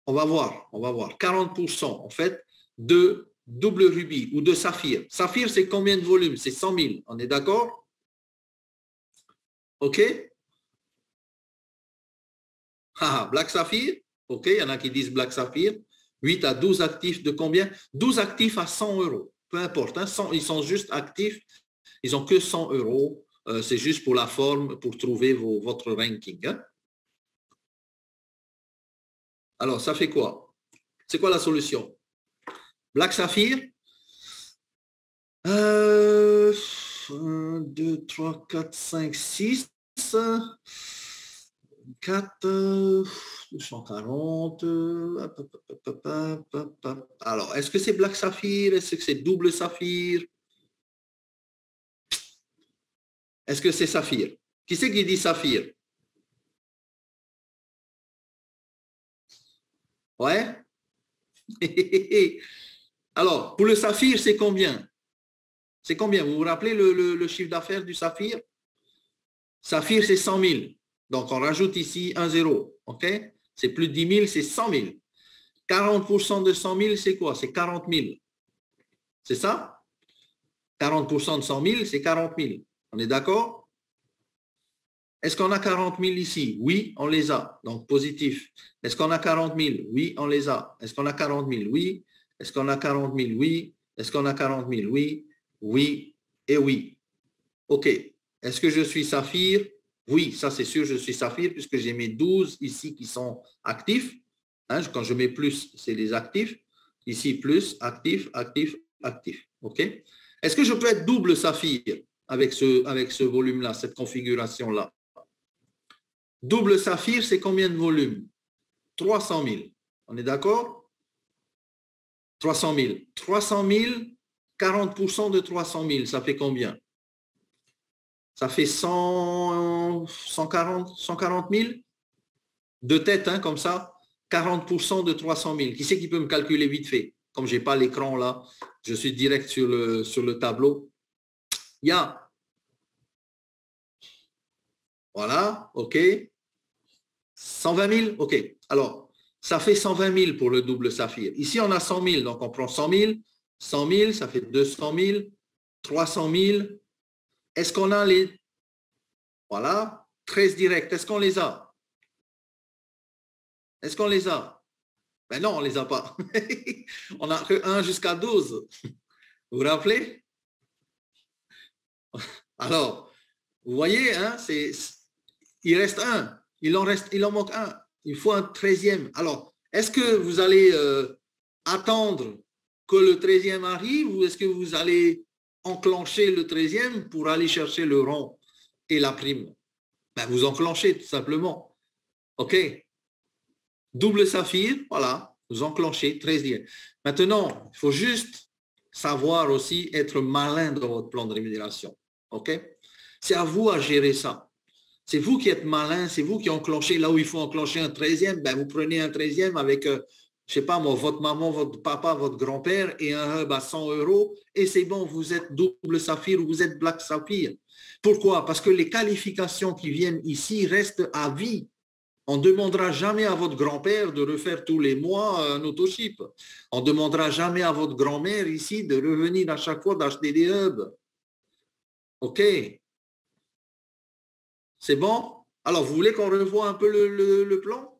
Speaker 1: on va voir, 40% en fait de double rubis ou de saphir. Saphir, c'est combien de volume? C'est 100 000, on est d'accord? OK? Black Saphir, OK, il y en a qui disent Black Saphir. 8 à 12 actifs de combien? 12 actifs à 100 euros. Peu importe, hein, ils sont juste actifs. Ils n'ont que 100 euros. C'est juste pour la forme, pour trouver votre ranking. Hein. Alors, ça fait quoi? C'est quoi la solution? Black Saphir. 1, 2, 3, 4, 5, 6. 4, 240. Alors, est-ce que c'est Black Saphir? Est-ce que c'est double Saphir? Est-ce que c'est Saphir? Qui c'est qui dit Saphir? Ouais? Alors, pour le Saphir, c'est combien? C'est combien? Vous vous rappelez le chiffre d'affaires du Saphir? Saphir, c'est 100 000. Donc, on rajoute ici un zéro. OK? C'est plus de 10 000, c'est 100 000. 40% de 100 000, c'est quoi? C'est 40 000. C'est ça? 40% de 100 000, c'est 40 000. On est d'accord? Est-ce qu'on a 40 000 ici? Oui, on les a. Donc, positif. Est-ce qu'on a 40 000? Oui, on les a. Est-ce qu'on a 40 000? Oui. Est-ce qu'on a 40 000? Oui. Est-ce qu'on a 40 000? Oui. Oui et oui. OK. Est-ce que je suis Saphir? Oui, ça c'est sûr, je suis Saphir puisque j'ai mes 12 ici qui sont actifs. Hein, quand je mets plus, c'est les actifs. Ici, plus, actif, actif, actif. OK? Est-ce que je peux être double Saphir avec ce volume-là, cette configuration-là? Double Saphir, c'est combien de volume? 300 000. On est d'accord? 300 000. 300 000, 40% de 300 000, ça fait combien? Ça fait 140 000 de tête, hein, comme ça. 40% de 300 000. Qui c'est qui peut me calculer vite fait? Comme je n'ai pas l'écran là, je suis direct sur le tableau. Il y a. Voilà, OK. 120 000, OK. Alors, ça fait 120 000 pour le double Saphir. Ici, on a 100 000, donc on prend 100 000. 100 000, ça fait 200 000. 300 000. Est-ce qu'on a les... Voilà, 13 directs. Est-ce qu'on les a? Est-ce qu'on les a? Ben non, on ne les a pas. On a que 1 jusqu'à 12. Vous vous rappelez? Alors, vous voyez, hein, il reste un. Il en manque un. Il faut un 13e. Alors, est-ce que vous allez attendre que le 13e arrive ou est-ce que vous allez enclencher le 13e pour aller chercher le rond et la prime? Ben, vous enclenchez tout simplement. OK? Double Saphir, voilà, vous enclenchez 13e. Maintenant, il faut juste savoir aussi être malin dans votre plan de rémunération. OK? C'est à vous à gérer ça. C'est vous qui êtes malin, c'est vous qui enclenchez là où il faut enclencher un 13e. Ben, vous prenez un 13e avec, je ne sais pas moi, votre maman, votre papa, votre grand-père et un hub à 100 euros et c'est bon, vous êtes double Saphir ou vous êtes Black Saphir. Pourquoi? Parce que les qualifications qui viennent ici restent à vie. On ne demandera jamais à votre grand-père de refaire tous les mois un autoship. On ne demandera jamais à votre grand-mère ici de revenir à chaque fois d'acheter des hubs. OK? C'est bon? Alors, vous voulez qu'on revoie un peu le plan?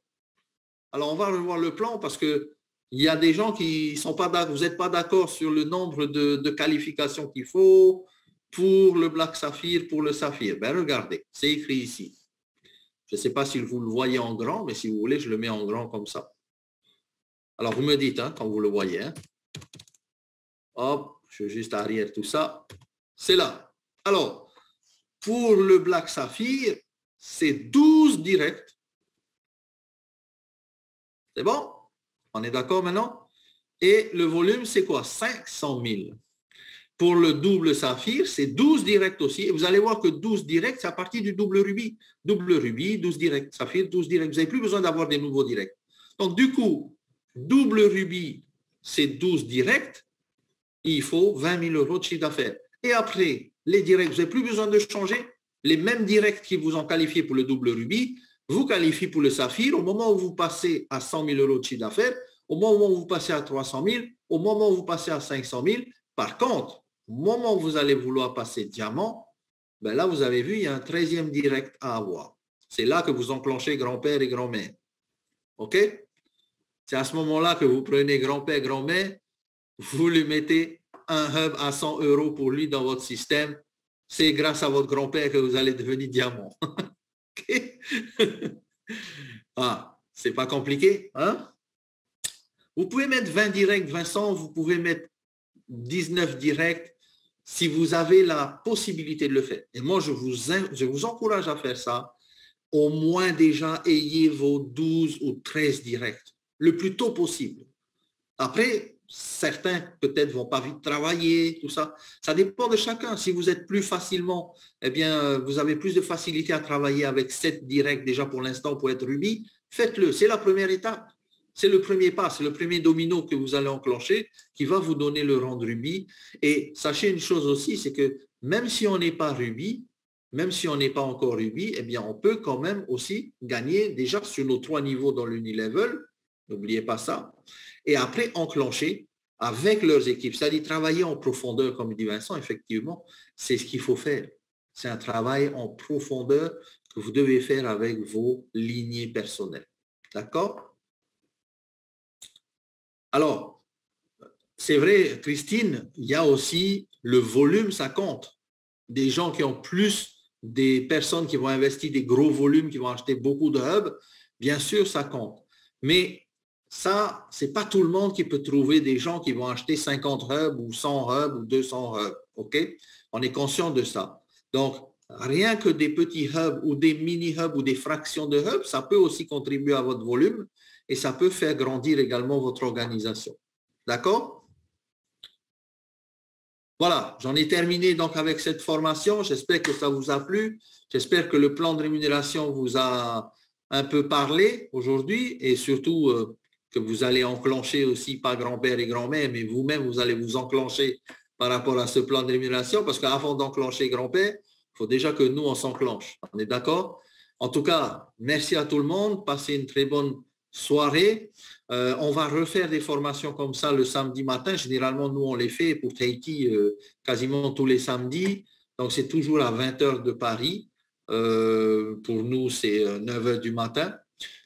Speaker 1: Alors, on va revoir le plan parce qu'il y a des gens qui ne sont pas d'accord. Vous n'êtes pas d'accord sur le nombre de qualifications qu'il faut pour le Black Saphir, pour le Saphir. Ben, regardez, c'est écrit ici. Je ne sais pas si vous le voyez en grand, mais si vous voulez, je le mets en grand comme ça. Alors, vous me dites hein, quand vous le voyez. Hein. Hop, je vais juste arrière tout ça. C'est là. Alors, pour le Black Saphir, c'est 12 directs. C'est bon? On est d'accord maintenant? Et le volume, c'est quoi? 500 000. Pour le double Saphir, c'est 12 directs aussi. Et vous allez voir que 12 directs, c'est à partir du double rubis. Double rubis, 12 directs. Saphir, 12 directs. Vous n'avez plus besoin d'avoir des nouveaux directs. Donc, du coup, double rubis, c'est 12 directs. Il faut 20 000 euros de chiffre d'affaires. Et après, les directs, vous n'avez plus besoin de changer. Les mêmes directs qui vous ont qualifié pour le double rubis, vous qualifie pour le saphir au moment où vous passez à 100 000 euros de chiffre d'affaires, au moment où vous passez à 300 000, au moment où vous passez à 500 000. Par contre, au moment où vous allez vouloir passer diamant, ben là, vous avez vu, il y a un 13e direct à avoir. C'est là que vous enclenchez grand-père et grand-mère. OK? C'est à ce moment-là que vous prenez grand-père, grand-mère, vous lui mettez un hub à 100 euros pour lui dans votre système. C'est grâce à votre grand-père que vous allez devenir diamant. OK? Ah, c'est pas compliqué, hein? Vous pouvez mettre 20 directs, Vincent, vous pouvez mettre 19 directs si vous avez la possibilité de le faire. Et moi, je vous encourage à faire ça. Au moins déjà, ayez vos 12 ou 13 directs le plus tôt possible. Après, certains peut-être vont pas vite travailler, tout ça. Ça dépend de chacun. Si vous êtes plus facilement, eh bien, vous avez plus de facilité à travailler avec 7 directs déjà pour l'instant pour être Ruby, faites-le. C'est la première étape. C'est le premier pas, c'est le premier domino que vous allez enclencher qui va vous donner le rang de Ruby. Et sachez une chose aussi, c'est que même si on n'est pas Ruby, même si on n'est pas encore Ruby, eh bien, on peut quand même aussi gagner déjà sur nos 3 niveaux dans l'unilevel. N'oubliez pas ça. Et après, enclencher avec leurs équipes, c'est-à-dire travailler en profondeur, comme dit Vincent, effectivement, c'est ce qu'il faut faire. C'est un travail en profondeur que vous devez faire avec vos lignées personnelles. D'accord? Alors, c'est vrai, Christine, il y a aussi le volume, ça compte. Des gens qui ont plus, des personnes qui vont investir des gros volumes, qui vont acheter beaucoup de hubs, bien sûr, ça compte. Mais ça, ce n'est pas tout le monde qui peut trouver des gens qui vont acheter 50 hubs ou 100 hubs ou 200 hubs. OK? On est conscient de ça. Donc, rien que des petits hubs ou des mini-hubs ou des fractions de hubs, ça peut aussi contribuer à votre volume et ça peut faire grandir également votre organisation. D'accord? Voilà, j'en ai terminé donc avec cette formation. J'espère que ça vous a plu. J'espère que le plan de rémunération vous a un peu parlé aujourd'hui et surtout que vous allez enclencher aussi, pas grand-père et grand-mère, mais vous-même, vous allez vous enclencher par rapport à ce plan de rémunération parce qu'avant d'enclencher grand-père, il faut déjà que nous, on s'enclenche. On est d'accord? En tout cas, merci à tout le monde. Passez une très bonne soirée. On va refaire des formations comme ça le samedi matin. Généralement, nous, on les fait pour Tahiti quasiment tous les samedis. Donc, c'est toujours à 20 h de Paris. Pour nous, c'est 9 h du matin.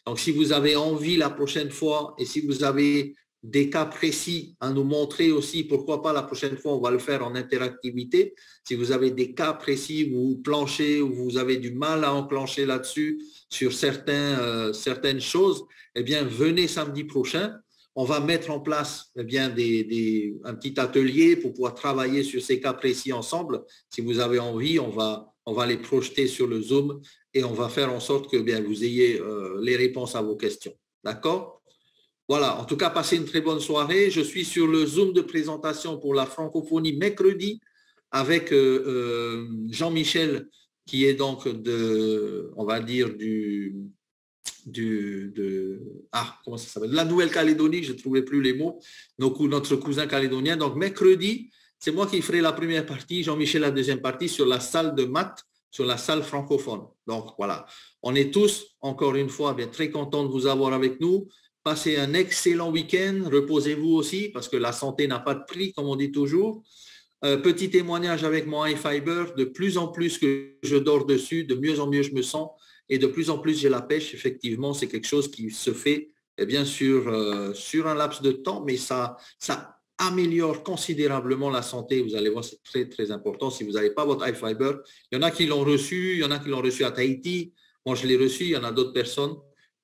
Speaker 1: Donc, si vous avez envie la prochaine fois et si vous avez des cas précis à nous montrer aussi, pourquoi pas la prochaine fois, on va le faire en interactivité. Si vous avez des cas précis où vous planchez, où vous avez du mal à enclencher là-dessus, sur certaines choses, eh bien, venez samedi prochain. On va mettre en place eh bien, un petit atelier pour pouvoir travailler sur ces cas précis ensemble. Si vous avez envie, on va les projeter sur le Zoom et on va faire en sorte que bien, vous ayez les réponses à vos questions. D'accord? Voilà, en tout cas, passez une très bonne soirée. Je suis sur le Zoom de présentation pour la francophonie mercredi avec Jean-Michel qui est donc on va dire comment ça s'appelle, de la Nouvelle-Calédonie, je ne trouvais plus les mots, notre cousin calédonien. Donc mercredi, c'est moi qui ferai la première partie, Jean-Michel la deuxième partie sur la salle de maths, sur la salle francophone. Donc voilà, on est tous, encore une fois, bien très contents de vous avoir avec nous. Passez un excellent week-end, reposez-vous aussi, parce que la santé n'a pas de prix, comme on dit toujours. Petit témoignage avec mon iFiber, de plus en plus que je dors dessus, de mieux en mieux je me sens, et de plus en plus j'ai la pêche. Effectivement, c'est quelque chose qui se fait bien sûr sur un laps de temps, mais ça améliore considérablement la santé. Vous allez voir, c'est très, très important. Si vous n'avez pas votre iFiber, il y en a qui l'ont reçu, il y en a qui l'ont reçu à Tahiti. Moi, je l'ai reçu, il y en a d'autres personnes.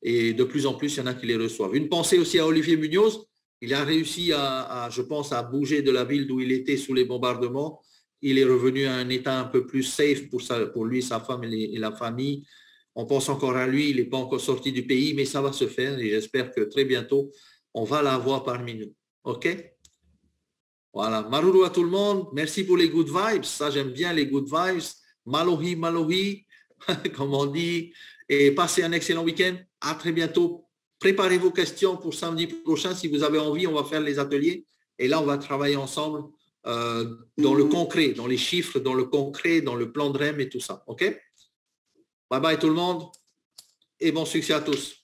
Speaker 1: Et de plus en plus, il y en a qui les reçoivent. Une pensée aussi à Olivier Munoz. Il a réussi je pense, à bouger de la ville d'où il était sous les bombardements. Il est revenu à un état un peu plus safe pour lui, sa femme et la famille. On pense encore à lui, il n'est pas encore sorti du pays, mais ça va se faire et j'espère que très bientôt, on va l'avoir parmi nous. OK? Voilà. Maruru à tout le monde. Merci pour les good vibes. Ça, j'aime bien les good vibes. Malohi, malohi, comme on dit. Et passez un excellent week-end. À très bientôt. Préparez vos questions pour samedi prochain. Si vous avez envie, on va faire les ateliers. Et là, on va travailler ensemble dans le concret, dans les chiffres, dans le concret, dans le plan de REM et tout ça. OK? Bye bye tout le monde. et bon succès à tous.